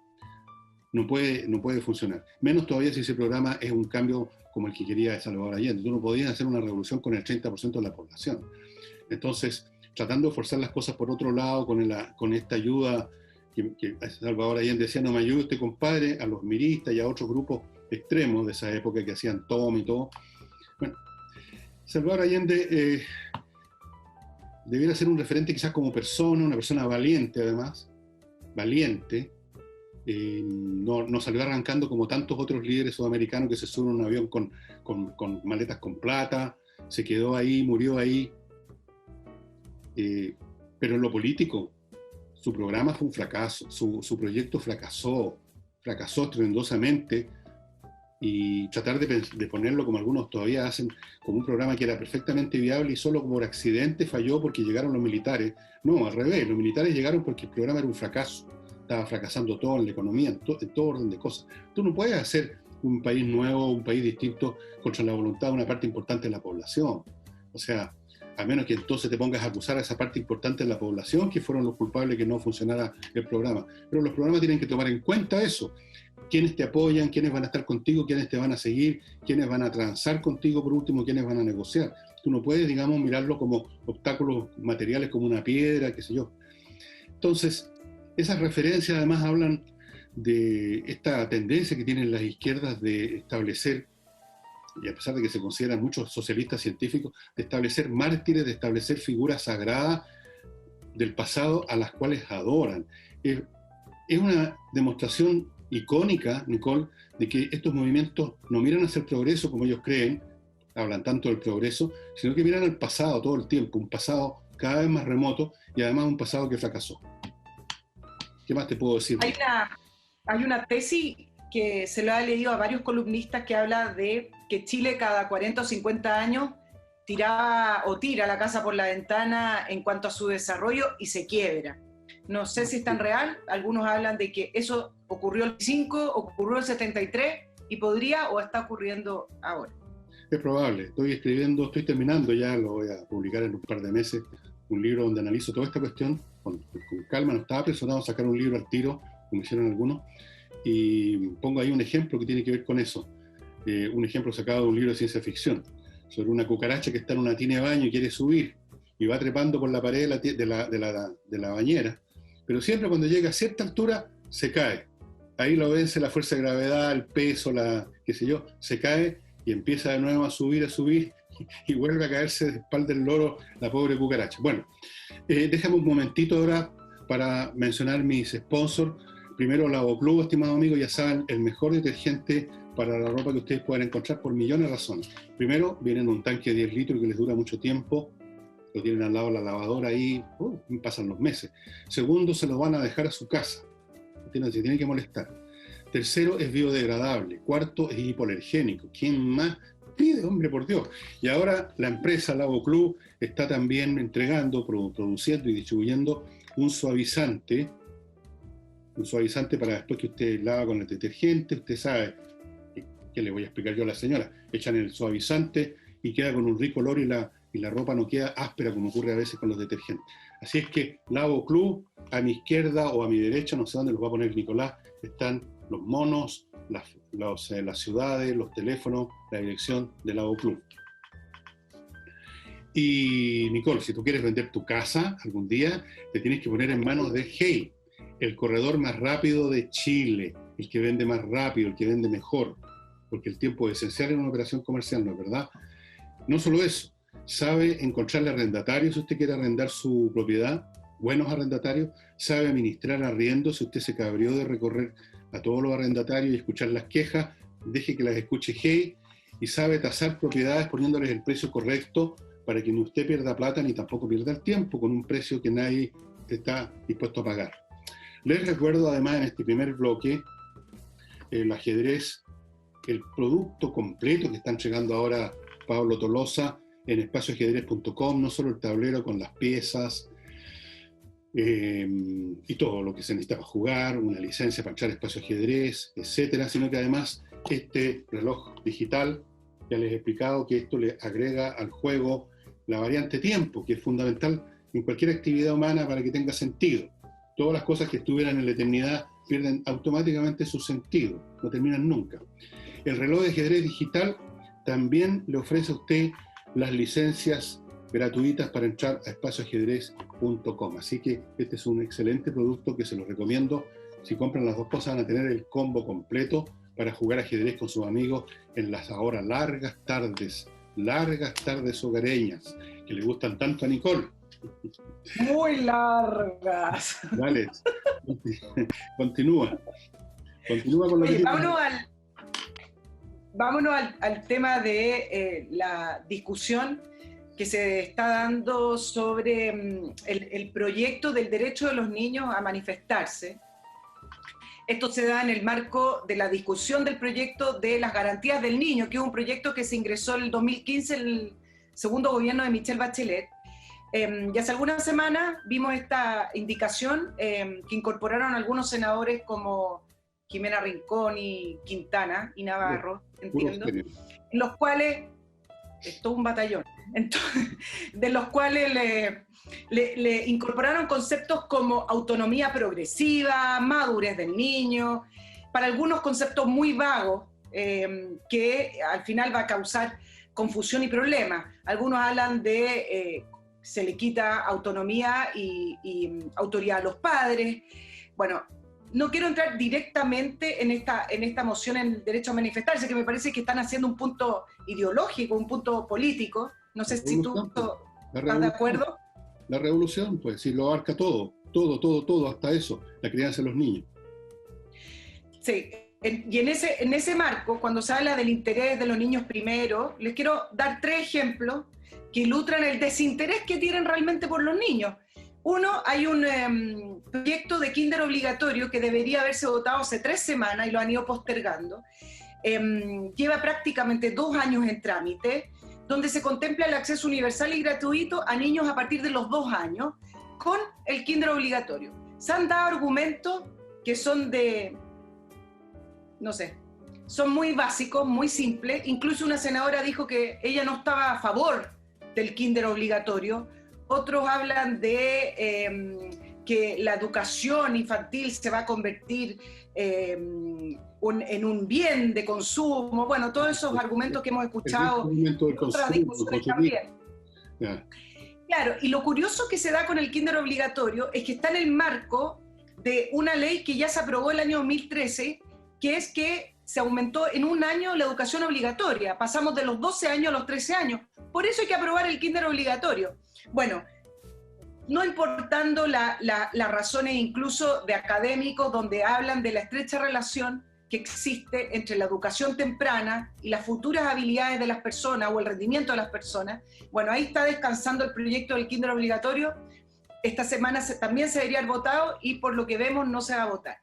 S1: no puede funcionar. Menos todavía si ese programa es un cambio como el que quería Salvador Allende. Tú no podías hacer una revolución con el 30% de la población. Entonces, tratando de forzar las cosas por otro lado, con esta ayuda que Salvador Allende decía, no me ayude usted, compadre, a los miristas y a otros grupos extremos de esa época que hacían toma y todo. Bueno, Salvador Allende debiera ser un referente quizás como persona, una persona valiente además, valiente. No salió arrancando como tantos otros líderes sudamericanos que se suben a un avión con maletas con plata, se quedó ahí, murió ahí. Pero en lo político, su programa fue un fracaso, su proyecto fracasó estrepitosamente, y tratar de ponerlo como algunos todavía hacen, como un programa que era perfectamente viable y solo por accidente falló porque llegaron los militares. No, al revés, los militares llegaron porque el programa era un fracaso, estaba fracasando todo en la economía, en todo orden de cosas. Tú no puedes hacer un país nuevo, un país distinto contra la voluntad de una parte importante de la población. O sea, a menos que entonces te pongas a acusar a esa parte importante de la población que fueron los culpables que no funcionara el programa. Pero los programas tienen que tomar en cuenta eso. Quiénes te apoyan, quiénes van a estar contigo, quiénes te van a seguir, quiénes van a transar contigo, por último, quiénes van a negociar. Tú no puedes, digamos, mirarlo como obstáculos materiales, como una piedra, qué sé yo. Entonces, esas referencias además hablan de esta tendencia que tienen las izquierdas de establecer, y a pesar de que se consideran muchos socialistas científicos, de establecer mártires, de establecer figuras sagradas del pasado a las cuales adoran. Es una demostración icónica, Nicole, de que estos movimientos no miran hacia el progreso como ellos creen, hablan tanto del progreso, sino que miran al pasado todo el tiempo, un pasado cada vez más remoto y además un pasado que fracasó. ¿Qué más te puedo decir?
S2: Hay una tesis que se lo ha leído a varios columnistas que habla de que Chile cada 40 o 50 años tira la casa por la ventana en cuanto a su desarrollo y se quiebra. No sé si es tan real, algunos hablan de que eso ocurrió el 5, ocurrió el 73 y podría o está ocurriendo ahora.
S1: Es probable, estoy terminando ya, lo voy a publicar en un par de meses, un libro donde analizo toda esta cuestión con calma, no estaba apresurado a sacar un libro al tiro, como hicieron algunos, y pongo ahí un ejemplo que tiene que ver con eso, un ejemplo sacado de un libro de ciencia ficción, sobre una cucaracha que está en una tina de baño y quiere subir, y va trepando por la pared de la bañera, pero siempre cuando llega a cierta altura se cae. Ahí lo vence la fuerza de gravedad, el peso, qué sé yo, se cae y empieza de nuevo a subir y vuelve a caerse de espalda del loro la pobre cucaracha. Bueno, déjame un momentito ahora para mencionar mis sponsors. Primero, Lavoclub, estimado amigo, ya saben, el mejor detergente para la ropa que ustedes pueden encontrar por millones de razones. Primero, vienen en un tanque de 10 litros que les dura mucho tiempo, lo tienen al lado de la lavadora ahí, pasan los meses. Segundo, se lo van a dejar a su casa, se tienen que molestar. Tercero, es biodegradable. Cuarto, es hipoalergénico. ¿Quién más pide, hombre, por Dios? Y ahora la empresa Lavoclub está también entregando, produciendo y distribuyendo un suavizante para después que usted lava con el detergente. Usted sabe, ¿qué le voy a explicar yo a la señora? Echan el suavizante y queda con un rico olor y la ropa no queda áspera como ocurre a veces con los detergentes. Así es que Lavoclub, a mi izquierda o a mi derecha, no sé dónde los va a poner Nicolás, están los monos, las ciudades, los teléfonos, la dirección de Lavoclub. Y Nicole, si tú quieres vender tu casa algún día, te tienes que poner en manos de Hey, el corredor más rápido de Chile, el que vende más rápido, el que vende mejor, porque el tiempo es esencial en una operación comercial, ¿no es verdad? No solo eso, sabe encontrarle arrendatarios si usted quiere arrendar su propiedad, buenos arrendatarios, sabe administrar arriendos si usted se cabrió de recorrer a todos los arrendatarios y escuchar las quejas, deje que las escuche Hey, y sabe tasar propiedades poniéndoles el precio correcto para que ni usted pierda plata ni tampoco pierda el tiempo con un precio que nadie está dispuesto a pagar. Les recuerdo además en este primer bloque el ajedrez, el producto completo que está entregando ahora Pablo Tolosa en espacioajedrez.com, no solo el tablero con las piezas y todo lo que se necesita para jugar, una licencia para entrar a espacio ajedrez, etcétera, sino que además este reloj digital, ya les he explicado que esto le agrega al juego la variante tiempo, que es fundamental en cualquier actividad humana para que tenga sentido. Todas las cosas que estuvieran en la eternidad pierden automáticamente su sentido, no terminan nunca. El reloj de ajedrez digital también le ofrece a usted las licencias gratuitas para entrar a espacioajedrez.com. Así que este es un excelente producto que se lo recomiendo. Si compran las dos cosas van a tener el combo completo para jugar ajedrez con sus amigos en las ahora largas tardes hogareñas que le gustan tanto a Nicole.
S2: Muy largas.
S1: Dale, continúa con lo que...
S2: Vámonos al tema de la discusión que se está dando sobre el proyecto del derecho de los niños a manifestarse, Esto se da en el marco de la discusión del proyecto de las garantías del niño, que es un proyecto que se ingresó en el 2015 en el segundo gobierno de Michelle Bachelet. Y hace algunas semanas vimos esta indicación que incorporaron algunos senadores como Jimena Rincón y Quintana y Navarro, entiendo, en los cuales, es todo un batallón, entonces, de los cuales le incorporaron conceptos como autonomía progresiva, madurez del niño, para algunos conceptos muy vagos que al final va a causar confusión y problemas. Algunos hablan de se le quita autonomía y autoridad a los padres. Bueno, no quiero entrar directamente en esta moción en el derecho a manifestarse, que me parece que están haciendo un punto ideológico, un punto político. No sé si tú estás de acuerdo.
S1: La revolución, pues, sí, lo abarca todo, hasta eso, la crianza de los niños.
S2: Sí, y en ese marco, cuando se habla del interés de los niños primero, les quiero dar 3 ejemplos que ilustran el desinterés que tienen realmente por los niños. Uno, hay un proyecto de kinder obligatorio que debería haberse votado hace 3 semanas y lo han ido postergando. Lleva prácticamente 2 años en trámite, donde se contempla el acceso universal y gratuito a niños a partir de los 2 años con el kinder obligatorio. Se han dado argumentos que son no sé, son muy básicos, muy simples. Incluso una senadora dijo que ella no estaba a favor del kinder obligatorio. Otros hablan de que la educación infantil se va a convertir en un bien de consumo. Bueno, todos esos argumentos que hemos escuchado en otras discusiones también. Yeah. Claro, y lo curioso que se da con el kinder obligatorio es que está en el marco de una ley que ya se aprobó el año 2013, que es que se aumentó en 1 año la educación obligatoria. Pasamos de los 12 años a los 13 años. Por eso hay que aprobar el kinder obligatorio. Bueno, no importando las razones incluso de académicos donde hablan de la estrecha relación que existe entre la educación temprana y las futuras habilidades de las personas o el rendimiento de las personas. Bueno, ahí está descansando el proyecto del kinder obligatorio. Esta semana también se debería haber votado y por lo que vemos no se va a votar.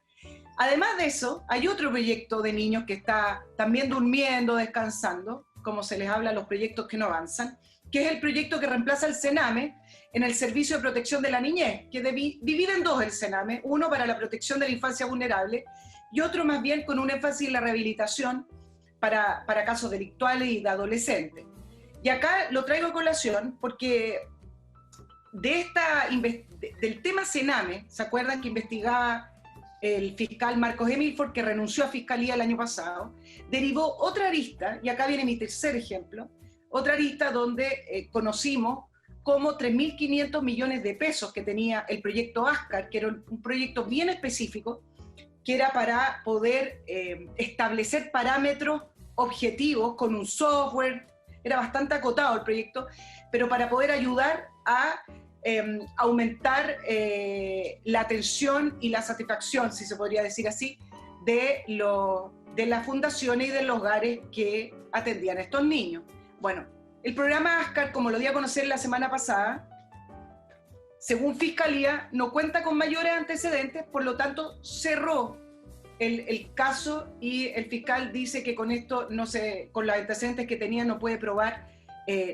S2: Además de eso, hay otro proyecto de niños que está también durmiendo, descansando, como se les habla a los proyectos que no avanzan, que es el proyecto que reemplaza el Sename en el Servicio de Protección de la Niñez, que divide en 2 el Sename, uno para la protección de la infancia vulnerable y otro más bien con un énfasis en la rehabilitación para casos delictuales y de adolescentes. Y acá lo traigo a colación porque del tema Sename, ¿se acuerdan que investigaba el fiscal Marcos Emilford, que renunció a Fiscalía el año pasado? Derivó otra arista, y acá viene mi tercer ejemplo, otra arista donde conocimos como 3.500 millones de pesos que tenía el proyecto ASCAR, que era un proyecto bien específico, que era para poder establecer parámetros objetivos con un software. Era bastante acotado el proyecto, pero para poder ayudar a aumentar la atención y la satisfacción, si se podría decir así, de las fundaciones y de los hogares que atendían a estos niños. Bueno, el programa ASCAR, como lo di a conocer la semana pasada, según Fiscalía, no cuenta con mayores antecedentes, por lo tanto cerró el caso y el fiscal dice que con esto, con los antecedentes que tenía no puede probar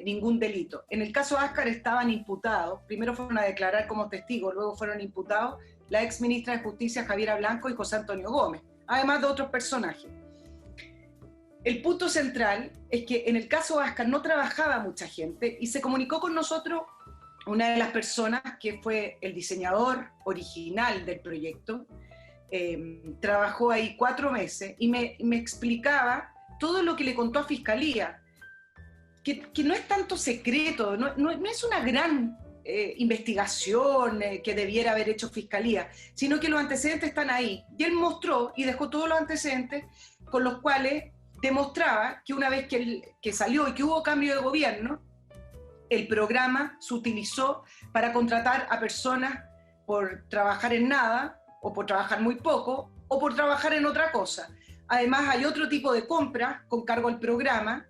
S2: ningún delito. En el caso ASCAR estaban imputados, primero fueron a declarar como testigos, luego fueron imputados la ex ministra de Justicia Javiera Blanco y José Antonio Gómez, además de otros personajes. El punto central es que en el caso ASCAR no trabajaba mucha gente y se comunicó con nosotros una de las personas que fue el diseñador original del proyecto. Trabajó ahí 4 meses y me explicaba todo lo que le contó a Fiscalía, que no es tanto secreto, no es una gran investigación que debiera haber hecho Fiscalía, sino que los antecedentes están ahí. Y él mostró y dejó todos los antecedentes con los cuales demostraba que una vez que salió y que hubo cambio de gobierno, el programa se utilizó para contratar a personas por trabajar en nada, o por trabajar muy poco, o por trabajar en otra cosa. Además, hay otro tipo de compra con cargo al programa,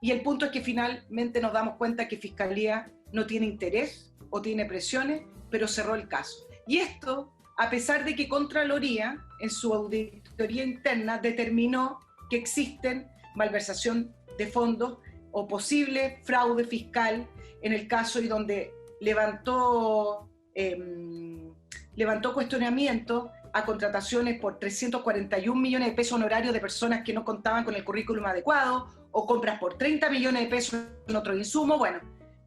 S2: y el punto es que finalmente nos damos cuenta que Fiscalía no tiene interés o tiene presiones, pero cerró el caso. Y esto a pesar de que Contraloría, en su auditoría interna, determinó que existen malversación de fondos o posible fraude fiscal en el caso y donde levantó cuestionamiento a contrataciones por 341 millones de pesos honorarios de personas que no contaban con el currículum adecuado, o compras por 30 millones de pesos en otro insumo, bueno,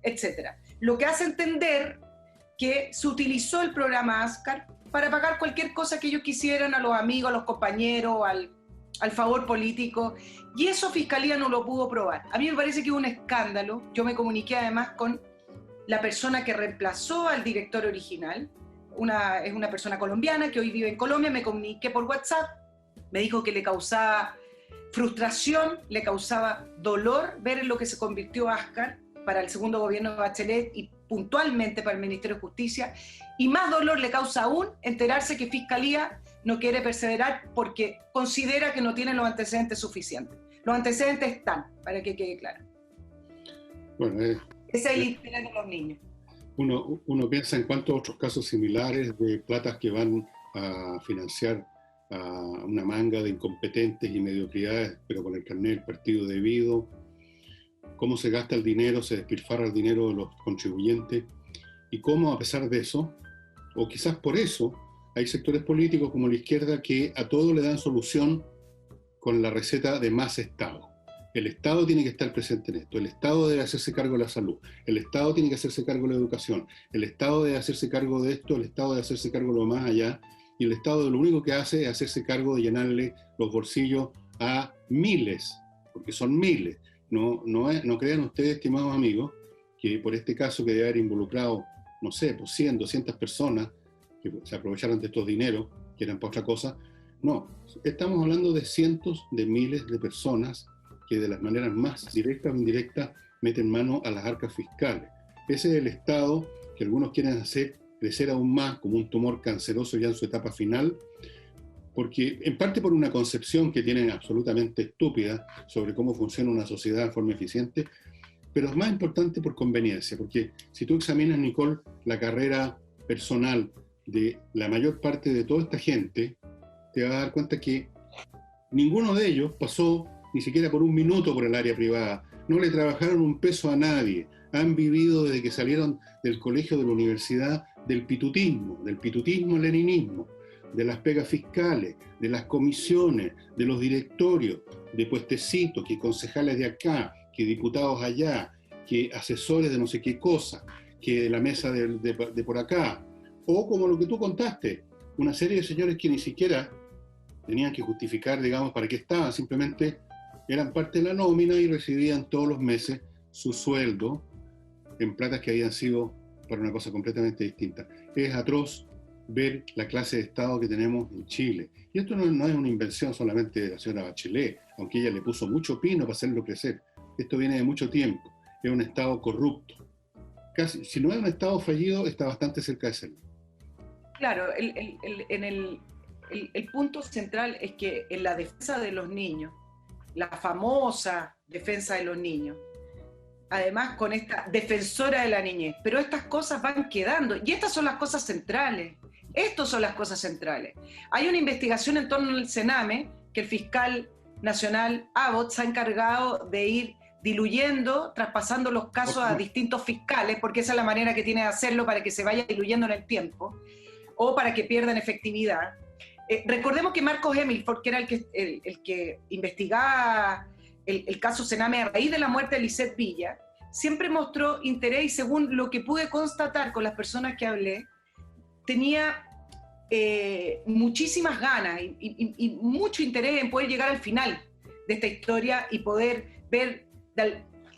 S2: etc. Lo que hace entender que se utilizó el programa ASCAR para pagar cualquier cosa que ellos quisieran a los amigos, a los compañeros, al favor político, y eso Fiscalía no lo pudo probar. A mí me parece que hubo un escándalo. Yo me comuniqué además con la persona que reemplazó al director original, es una persona colombiana que hoy vive en Colombia, me comuniqué por WhatsApp, me dijo que le causaba frustración, le causaba dolor ver en lo que se convirtió ASCAR para el segundo gobierno de Bachelet y puntualmente para el Ministerio de Justicia, y más dolor le causa aún enterarse que Fiscalía no quiere perseverar porque considera que no tienen los antecedentes suficientes. Los antecedentes están, para que quede claro.
S1: Bueno,
S2: ese es el interés de los niños.
S1: Uno piensa en cuántos otros casos similares de platas que van a financiar a una manga de incompetentes y mediocridades, pero con el carnet del partido debido, cómo se gasta el dinero, se despilfarra el dinero de los contribuyentes, y cómo a pesar de eso, o quizás por eso, hay sectores políticos como la izquierda que a todo le dan solución con la receta de más Estado. El Estado tiene que estar presente en esto, el Estado debe hacerse cargo de la salud, el Estado tiene que hacerse cargo de la educación, el Estado debe hacerse cargo de esto, el Estado debe hacerse cargo de lo más allá, y el Estado lo único que hace es hacerse cargo de llenarle los bolsillos a miles, porque son miles. No crean ustedes, estimados amigos, que por este caso que debe haber involucrado, no sé, pues 100, 200 personas que se aprovecharon de estos dineros, que eran para otra cosa. No, estamos hablando de cientos de miles de personas que de las maneras más directas o indirectas meten mano a las arcas fiscales. Ese es el Estado que algunos quieren hacer crecer aún más como un tumor canceroso ya en su etapa final, porque en parte por una concepción que tienen absolutamente estúpida sobre cómo funciona una sociedad de forma eficiente, pero es más importante por conveniencia, porque si tú examinas, Nicole, la carrera personal de la mayor parte de toda esta gente, te vas a dar cuenta que ninguno de ellos pasó ni siquiera por un minuto por el área privada, no le trabajaron un peso a nadie, han vivido desde que salieron del colegio, de la universidad, del pitutismo leninismo, de las pegas fiscales, de las comisiones, de los directorios, de puestecitos, que concejales de acá, que diputados allá, que asesores de no sé qué cosa, que de la mesa de por acá, o como lo que tú contaste, una serie de señores que ni siquiera tenían que justificar, digamos, para qué estaban, simplemente eran parte de la nómina y recibían todos los meses su sueldo en platas que habían sido para una cosa completamente distinta. Es atroz ver la clase de Estado que tenemos en Chile. Y esto no es una invención solamente de la señora Bachelet, aunque ella le puso mucho pino para hacerlo crecer. Esto viene de mucho tiempo. Es un Estado corrupto. Casi, si no es un Estado fallido, está bastante cerca de serlo.
S2: Claro, el punto central es que en la defensa de los niños, la famosa defensa de los niños, además con esta defensora de la niñez, pero estas cosas van quedando, y estas son las cosas centrales. Estas son las cosas centrales. Hay una investigación en torno al Sename que el fiscal nacional Abbott se ha encargado de ir diluyendo, traspasando los casos a distintos fiscales, porque esa es la manera que tiene de hacerlo para que se vaya diluyendo en el tiempo, o para que pierdan efectividad. Recordemos que Marcos Hemilford, que era el que investigaba el caso Sename a raíz de la muerte de Lisette Villa, siempre mostró interés, y según lo que pude constatar con las personas que hablé, tenía muchísimas ganas y mucho interés en poder llegar al final de esta historia y poder ver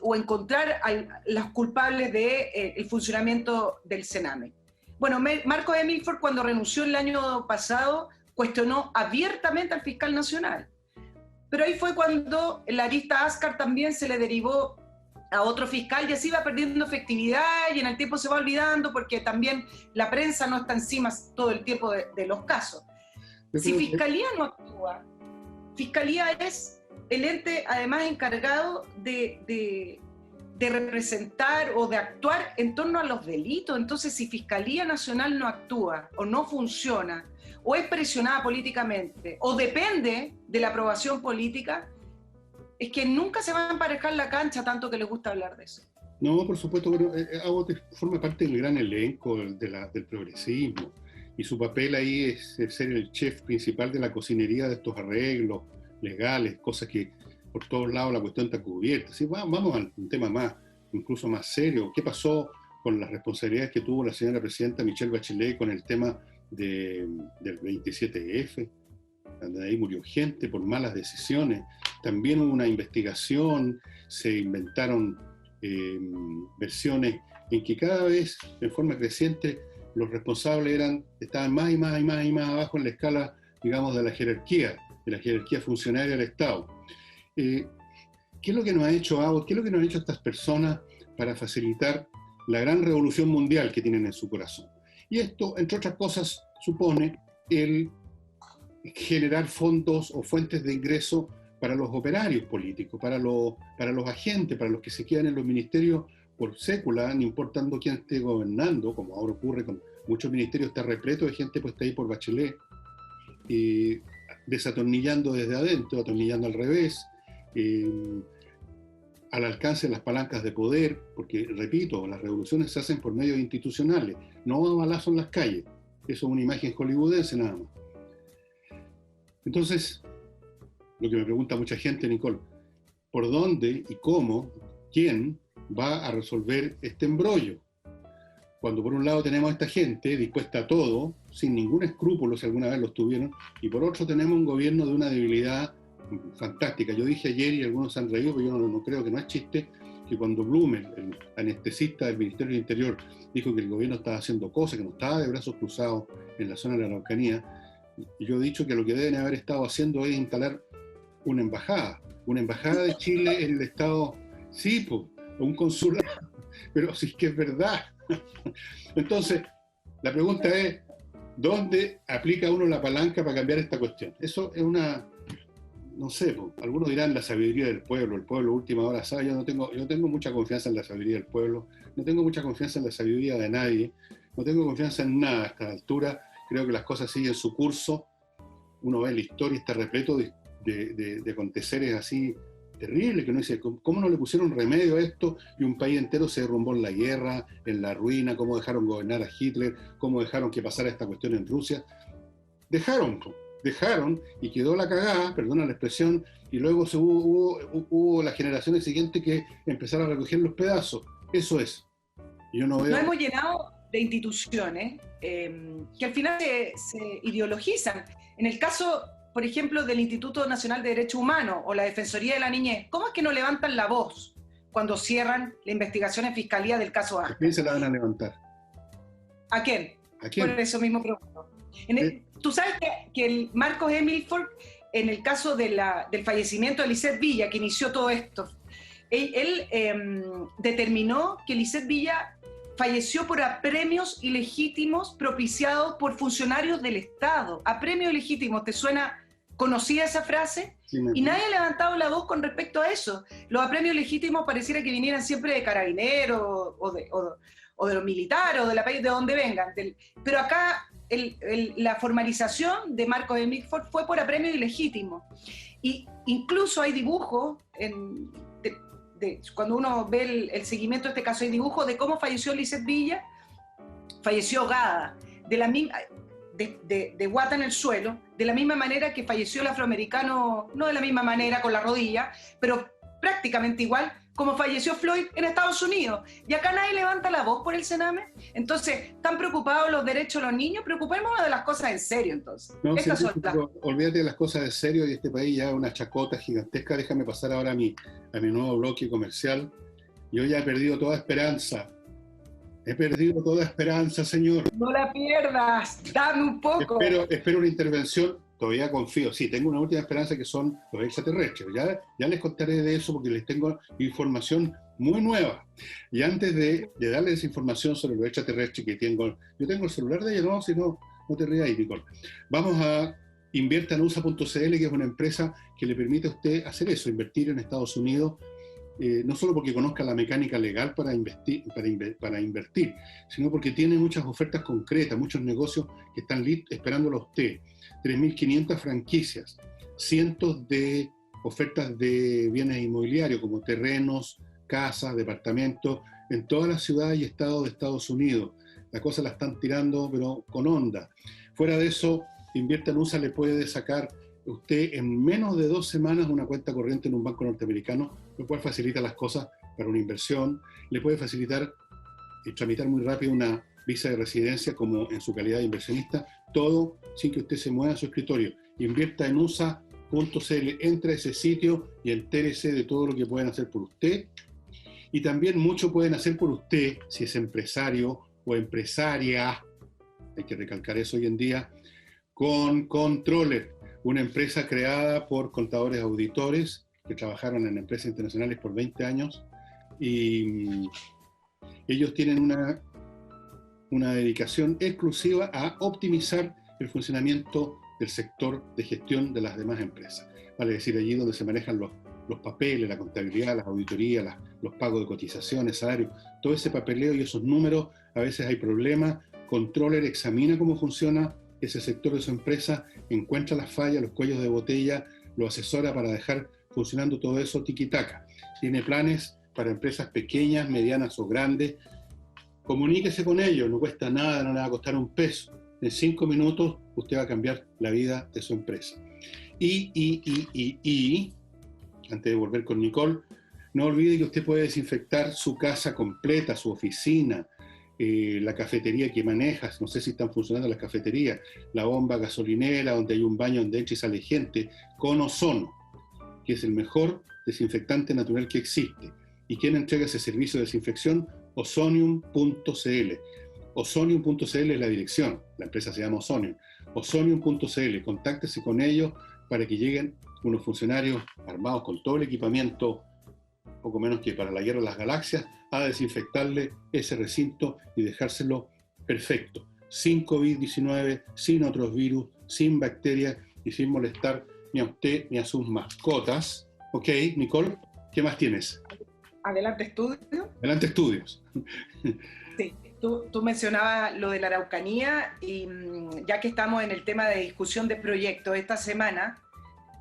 S2: o encontrar a los culpables del funcionamiento del Sename. Bueno, Marcos Hemilford, cuando renunció el año pasado, cuestionó abiertamente al fiscal nacional. Pero ahí fue cuando la arista ASCAR también se le derivó a otro fiscal y así va perdiendo efectividad y en el tiempo se va olvidando porque también la prensa no está encima todo el tiempo de los casos. Si Fiscalía no actúa, Fiscalía es el ente además encargado de de representar o de actuar en torno a los delitos. Entonces, si Fiscalía Nacional no actúa o no funciona, o es presionada políticamente, o depende de la aprobación política, es que nunca se va a emparejar la cancha, tanto que les gusta hablar de eso.
S1: No, por supuesto, bueno, Abbott forma parte del gran elenco del progresismo, y su papel ahí es ser el chef principal de la cocinería de estos arreglos legales, cosas que por todos lados la cuestión está cubierta. ¿Sí? Vamos a un tema incluso más serio. ¿Qué pasó con las responsabilidades que tuvo la señora presidenta Michelle Bachelet con el tema del 27F? Donde ahí murió gente por malas decisiones. También hubo una investigación, se inventaron versiones en que cada vez, de forma creciente, los responsables estaban más y más abajo en la escala, digamos, de la jerarquía funcionaria del Estado. ¿Qué es lo que nos ha hecho Abbott? ¿Qué es lo que nos han hecho estas personas para facilitar la gran revolución mundial que tienen en su corazón? Y esto, entre otras cosas, supone el generar fondos o fuentes de ingreso para los operarios políticos, para los agentes, para los que se quedan en los ministerios por sécula, no importando quién esté gobernando, como ahora ocurre con muchos ministerios, está repleto de gente puesta ahí por Bachelet, desatornillando desde adentro, atornillando al revés, al alcance de las palancas de poder, porque, repito, las revoluciones se hacen por medios institucionales, no a balazo en las calles. Eso es una imagen hollywoodense nada más. Entonces, lo que me pregunta mucha gente, Nicole, ¿por dónde y cómo, quién va a resolver este embrollo? Cuando por un lado tenemos a esta gente dispuesta a todo, sin ningún escrúpulo si alguna vez los tuvieron, y por otro tenemos un gobierno de una debilidad fantástica. Yo dije ayer, y algunos se han reído, pero yo no creo que no es chiste, que cuando Blumer, el anestesista del Ministerio del Interior, dijo que el gobierno estaba haciendo cosas, que no estaba de brazos cruzados en la zona de la Araucanía, y yo he dicho que lo que deben haber estado haciendo es instalar una embajada de Chile en el estado, sí, pues, un consulado, pero sí que es verdad. Entonces, la pregunta es, ¿dónde aplica uno la palanca para cambiar esta cuestión? Eso es no sé, pues, algunos dirán la sabiduría del pueblo, el pueblo última hora sabe. Yo tengo mucha confianza en la sabiduría del pueblo, no tengo mucha confianza en la sabiduría de nadie, no tengo confianza en nada a esta altura. Creo que las cosas siguen su curso. Uno ve la historia, está repleto de aconteceres así terribles, que uno dice, ¿cómo no le pusieron remedio a esto? Y un país entero se derrumbó en la guerra, en la ruina, cómo dejaron gobernar a Hitler, cómo dejaron que pasara esta cuestión en Rusia. Dejaron y quedó la cagada, perdona la expresión, y luego hubo las generaciones siguientes que empezaron a recoger los pedazos. Eso es. Yo no veo...
S2: Nos hemos llenado de instituciones que al final se ideologizan. En el caso, por ejemplo, del Instituto Nacional de Derechos Humanos o la Defensoría de la Niñez, ¿cómo es que no levantan la voz cuando cierran la investigación en Fiscalía del caso A?
S1: ¿A quién se la van a levantar?
S2: ¿A quién?
S1: ¿A quién?
S2: Por eso mismo pregunto. Tú sabes que el Marcos Emilford, en el caso del fallecimiento de Lisette Villa, que inició todo esto, él determinó que Lisette Villa falleció por apremios ilegítimos propiciados por funcionarios del Estado. Apremios ilegítimos, ¿te suena conocida esa frase?
S1: Sí,
S2: y nadie ha levantado la voz con respecto a eso. Los apremios ilegítimos pareciera que vinieran siempre de carabineros o de los militares o de de donde vengan. Pero acá la formalización de Marcos Emilford fue por apremio ilegítimo. Y incluso hay dibujos cuando uno ve el seguimiento de este caso, hay dibujos de cómo falleció Lisette Villa. Falleció ahogada, de guata en el suelo, de la misma manera que falleció el afroamericano, no de la misma manera con la rodilla, pero prácticamente igual como falleció Floyd en Estados Unidos. Y acá nadie levanta la voz por el Sename. Entonces, ¿están preocupados los derechos de los niños? Preocupémonos de las cosas en serio, entonces.
S1: No, olvídate de las cosas en serio, y este país ya es una chacota gigantesca. Déjame pasar ahora a mi nuevo bloque comercial. Yo ya he perdido toda esperanza. He perdido toda esperanza, señor.
S2: No la pierdas, dame un poco.
S1: Espero una intervención. Todavía confío, sí, tengo una última esperanza, que son los extraterrestres. Ya les contaré de eso porque les tengo información muy nueva. Y antes de darles esa información sobre los extraterrestres que tengo, yo tengo el celular de ellos, si no te rías, Nicole. Vamos a inviertanusa.cl, que es una empresa que le permite a usted hacer eso, invertir en Estados Unidos no solo porque conozca la mecánica legal para invertir, sino porque tiene muchas ofertas concretas, muchos negocios que están esperándolo a usted. 3.500 franquicias, cientos de ofertas de bienes inmobiliarios como terrenos, casas, departamentos, en todas las ciudades y estados de Estados Unidos. La cosa la están tirando, pero con onda. Fuera de eso, Invierta en USA le puede sacar usted en menos de 2 semanas una cuenta corriente en un banco norteamericano, lo cual facilita las cosas para una inversión, le puede facilitar y tramitar muy rápido una visa de residencia como en su calidad de inversionista, todo sin que usted se mueva a su escritorio. Invierta en USA.cl, entra a ese sitio y entérese de todo lo que pueden hacer por usted. Y también mucho pueden hacer por usted si es empresario o empresaria, hay que recalcar eso hoy en día, con Controller, una empresa creada por contadores auditores que trabajaron en empresas internacionales por 20 años y ellos tienen una dedicación exclusiva a optimizar el funcionamiento del sector de gestión de las demás empresas. Vale decir, allí donde se manejan los papeles, la contabilidad, las auditorías, los pagos de cotizaciones, salarios, todo ese papeleo y esos números, a veces hay problemas. Controller examina cómo funciona ese sector de su empresa, encuentra las fallas, los cuellos de botella, lo asesora para dejar funcionando todo eso tiki-taka. Tiene planes para empresas pequeñas, medianas o grandes. Comuníquese con ellos, no cuesta nada, no le va a costar un peso. En 5 minutos usted va a cambiar la vida de su empresa. Y antes de volver con Nicole, no olvide que usted puede desinfectar su casa completa, su oficina, la cafetería que manejas, no sé si están funcionando las cafeterías, la bomba gasolinera, donde hay un baño donde entra y sale gente, con ozono, que es el mejor desinfectante natural que existe. ¿Y quién entrega ese servicio de desinfección? Ozonium.cl. Ozonium.cl es la dirección, la empresa se llama Ozonium. Ozonium.cl, contáctese con ellos para que lleguen unos funcionarios armados con todo el equipamiento, poco menos que para la guerra de las galaxias, a desinfectarle ese recinto y dejárselo perfecto, sin COVID-19, sin otros virus, sin bacterias y sin molestar ni a usted ni a sus mascotas. Ok, Nicole, ¿qué más tienes?
S2: Adelante, estudios.
S1: Adelante, estudios.
S2: Sí, tú mencionabas lo de la Araucanía y ya que estamos en el tema de discusión de proyectos, esta semana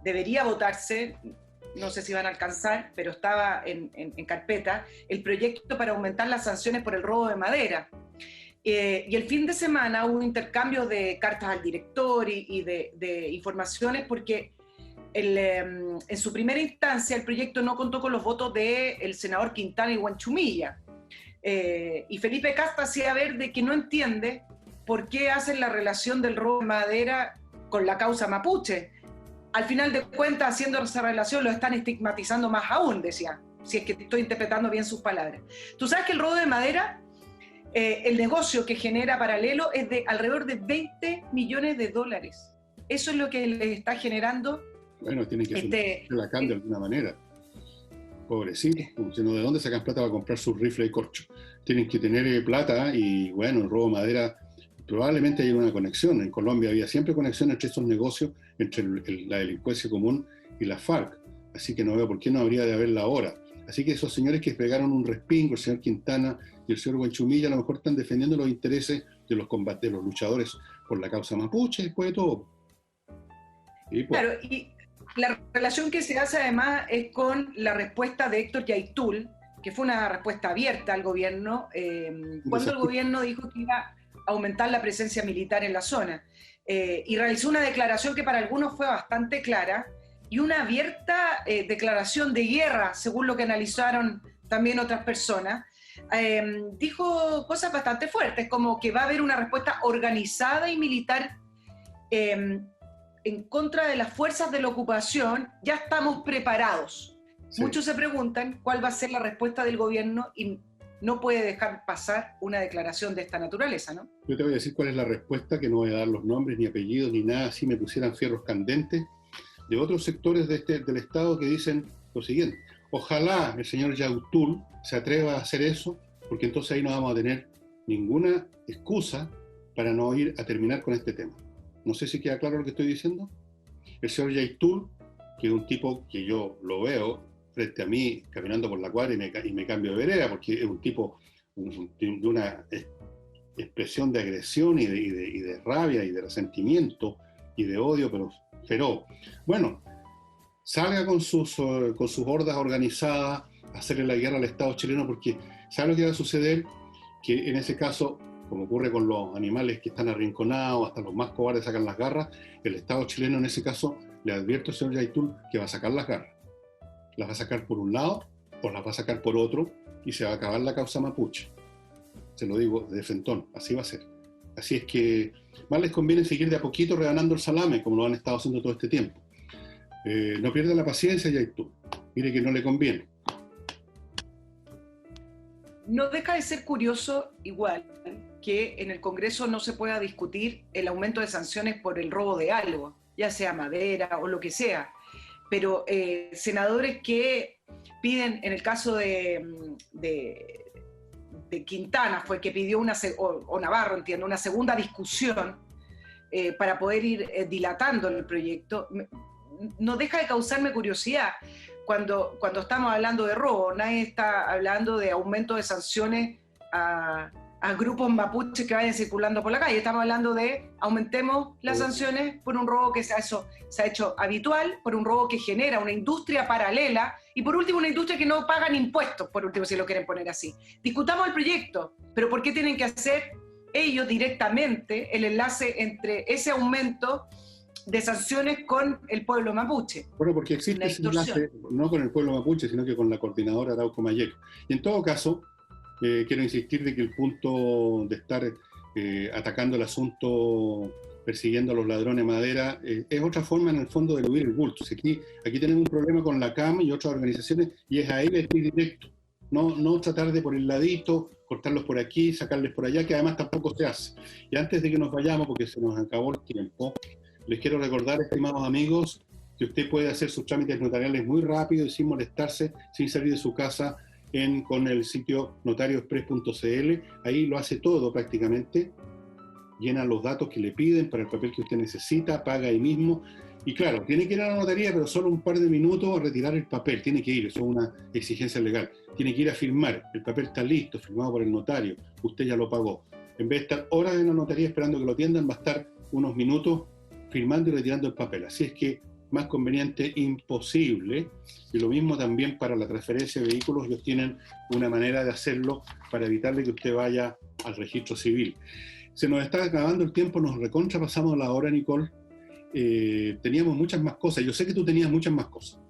S2: debería votarse, no sé si van a alcanzar, pero estaba en carpeta, el proyecto para aumentar las sanciones por el robo de madera. Y el fin de semana hubo un intercambio de cartas al director y de informaciones porque en su primera instancia el proyecto no contó con los votos del senador Quintana y Huanchumilla. Y Felipe Casta hacía ver de que no entiende por qué hacen la relación del robo de madera con la causa mapuche. Al final de cuentas, haciendo esa relación, lo están estigmatizando más aún, decía, si es que estoy interpretando bien sus palabras. Tú sabes que el robo de madera, el negocio que genera paralelo es de alrededor de $20 millones. Eso es lo que les está generando.
S1: Bueno, tienen que la can de alguna manera. Pobrecitos, sino ¿de dónde sacan plata para comprar sus rifles de corcho? Tienen que tener plata y, bueno, el robo de madera, probablemente hay una conexión. En Colombia había siempre conexión entre estos negocios, entre la delincuencia común y la FARC. Así que no veo por qué no habría de haberla ahora. Así que esos señores que pegaron un respingo, el señor Quintana y el señor Huanchumilla, a lo mejor están defendiendo los intereses de los combates, de los luchadores por la causa mapuche, después de todo. Y pues, claro,
S2: y la relación que se hace además es con la respuesta de Héctor Yaitul, que fue una respuesta abierta al gobierno, cuando el gobierno dijo que iba a aumentar la presencia militar en la zona. Y realizó una declaración que para algunos fue bastante clara, y una abierta declaración de guerra, según lo que analizaron también otras personas. Dijo cosas bastante fuertes, como que va a haber una respuesta organizada y militar en contra de las fuerzas de la ocupación. Ya estamos preparados. Sí. Muchos se preguntan cuál va a ser la respuesta del gobierno y no puede dejar pasar una declaración de esta naturaleza, ¿no?
S1: Yo te voy a decir cuál es la respuesta, que no voy a dar los nombres, ni apellidos, ni nada, si me pusieran fierros candentes, de otros sectores del Estado que dicen lo siguiente: ojalá el señor Yaitul se atreva a hacer eso, porque entonces ahí no vamos a tener ninguna excusa para no ir a terminar con este tema. No sé si queda claro lo que estoy diciendo. El señor Yaitul, que es un tipo que yo lo veo frente a mí caminando por la cuadra y me cambio de vereda, porque es un tipo de una expresión de agresión y de rabia y de resentimiento y de odio, pero feroz. Bueno, salga con sus hordas organizadas a hacerle la guerra al Estado chileno, porque ¿sabe lo que va a suceder? Que en ese caso, como ocurre con los animales que están arrinconados, hasta los más cobardes sacan las garras, el Estado chileno en ese caso, le advierto al señor Yaitul que va a sacar las garras. Las va a sacar por un lado o las va a sacar por otro y se va a acabar la causa mapuche. Se lo digo de frentón, así va a ser. Así es que más les conviene seguir de a poquito rebanando el salame, como lo han estado haciendo todo este tiempo. No pierda la paciencia, Yaitul. Mire que no le conviene.
S2: No deja de ser curioso, igual, que en el Congreso no se pueda discutir el aumento de sanciones por el robo de algo, ya sea madera o lo que sea. Pero senadores que piden, en el caso de Quintana, fue que pidió o Navarro, entiendo, una segunda discusión para poder ir dilatando el proyecto, no deja de causarme curiosidad. Cuando estamos hablando de robo, nadie está hablando de aumento de sanciones a grupos mapuches que vayan circulando por la calle. Estamos hablando de aumentemos las sanciones por un robo que se ha hecho habitual, por un robo que genera una industria paralela y por último una industria que no pagan impuestos, por último, si lo quieren poner así. Discutamos el proyecto, pero ¿por qué tienen que hacer ellos directamente el enlace entre ese aumento de sanciones con el pueblo mapuche?
S1: Bueno, porque existe ese enlace, no con el pueblo mapuche, sino que con la coordinadora Arauco Mayeco. Y en todo caso, quiero insistir de que el punto de estar atacando el asunto, persiguiendo a los ladrones de madera, es otra forma en el fondo de eludir el bulto. Aquí tenemos un problema con la CAM y otras organizaciones, y es a ellos ir directo. No tratar de por el ladito, cortarlos por aquí, sacarles por allá, que además tampoco se hace. Y antes de que nos vayamos, porque se nos acabó el tiempo, les quiero recordar, estimados amigos, que usted puede hacer sus trámites notariales muy rápido y sin molestarse, sin salir de su casa, con el sitio notarioexpress.cl. Ahí lo hace todo prácticamente, llena los datos que le piden para el papel que usted necesita, paga ahí mismo. Y claro, tiene que ir a la notaría, pero solo un par de minutos a retirar el papel. Tiene que ir, eso es una exigencia legal. Tiene que ir a firmar. El papel está listo, firmado por el notario. Usted ya lo pagó. En vez de estar horas en la notaría esperando que lo atiendan, va a estar unos minutos firmando y retirando el papel. Así es que más conveniente imposible. Y lo mismo también para la transferencia de vehículos. Ellos tienen una manera de hacerlo para evitarle que usted vaya al registro civil. Se nos está acabando el tiempo, nos recontra pasamos la hora, Nicole. Teníamos muchas más cosas. Yo sé que tú tenías muchas más cosas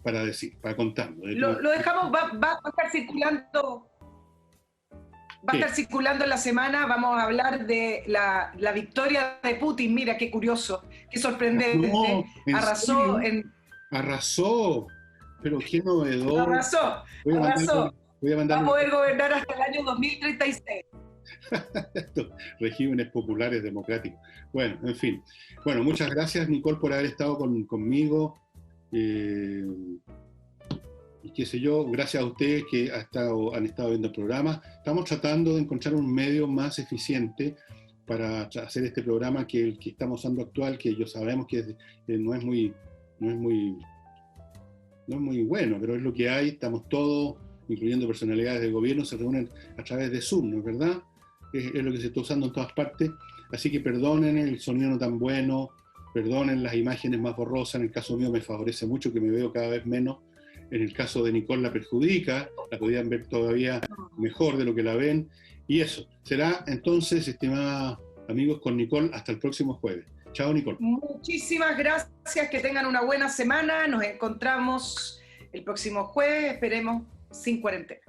S1: para decir, para contarnos.
S2: Lo dejamos, va a estar circulando. Va a estar circulando en la semana. Vamos a hablar de la victoria de Putin. Mira qué curioso, qué sorprendente.
S1: No,
S2: arrasó
S1: arrasó, pero qué novedoso.
S2: Arrasó. Va a poder gobernar hasta el año 2036.
S1: Estos regímenes populares democráticos. Bueno, en fin. Bueno, muchas gracias, Nicole, por haber estado conmigo. Y qué sé yo, gracias a ustedes que han estado viendo el programa. Estamos tratando de encontrar un medio más eficiente para hacer este programa que el que estamos usando actual, que yo sabemos que no es muy bueno, pero es lo que hay. Estamos todos, incluyendo personalidades del gobierno, se reúnen a través de Zoom, ¿no es verdad? Es lo que se está usando en todas partes. Así que perdonen el sonido no tan bueno, perdonen las imágenes más borrosas. En el caso mío me favorece mucho, que me veo cada vez menos. En el caso de Nicole la perjudica, la podían ver todavía mejor de lo que la ven. Y eso, será entonces, estimados amigos, con Nicole hasta el próximo jueves. Chao, Nicole.
S2: Muchísimas gracias, que tengan una buena semana. Nos encontramos el próximo jueves, esperemos sin cuarentena.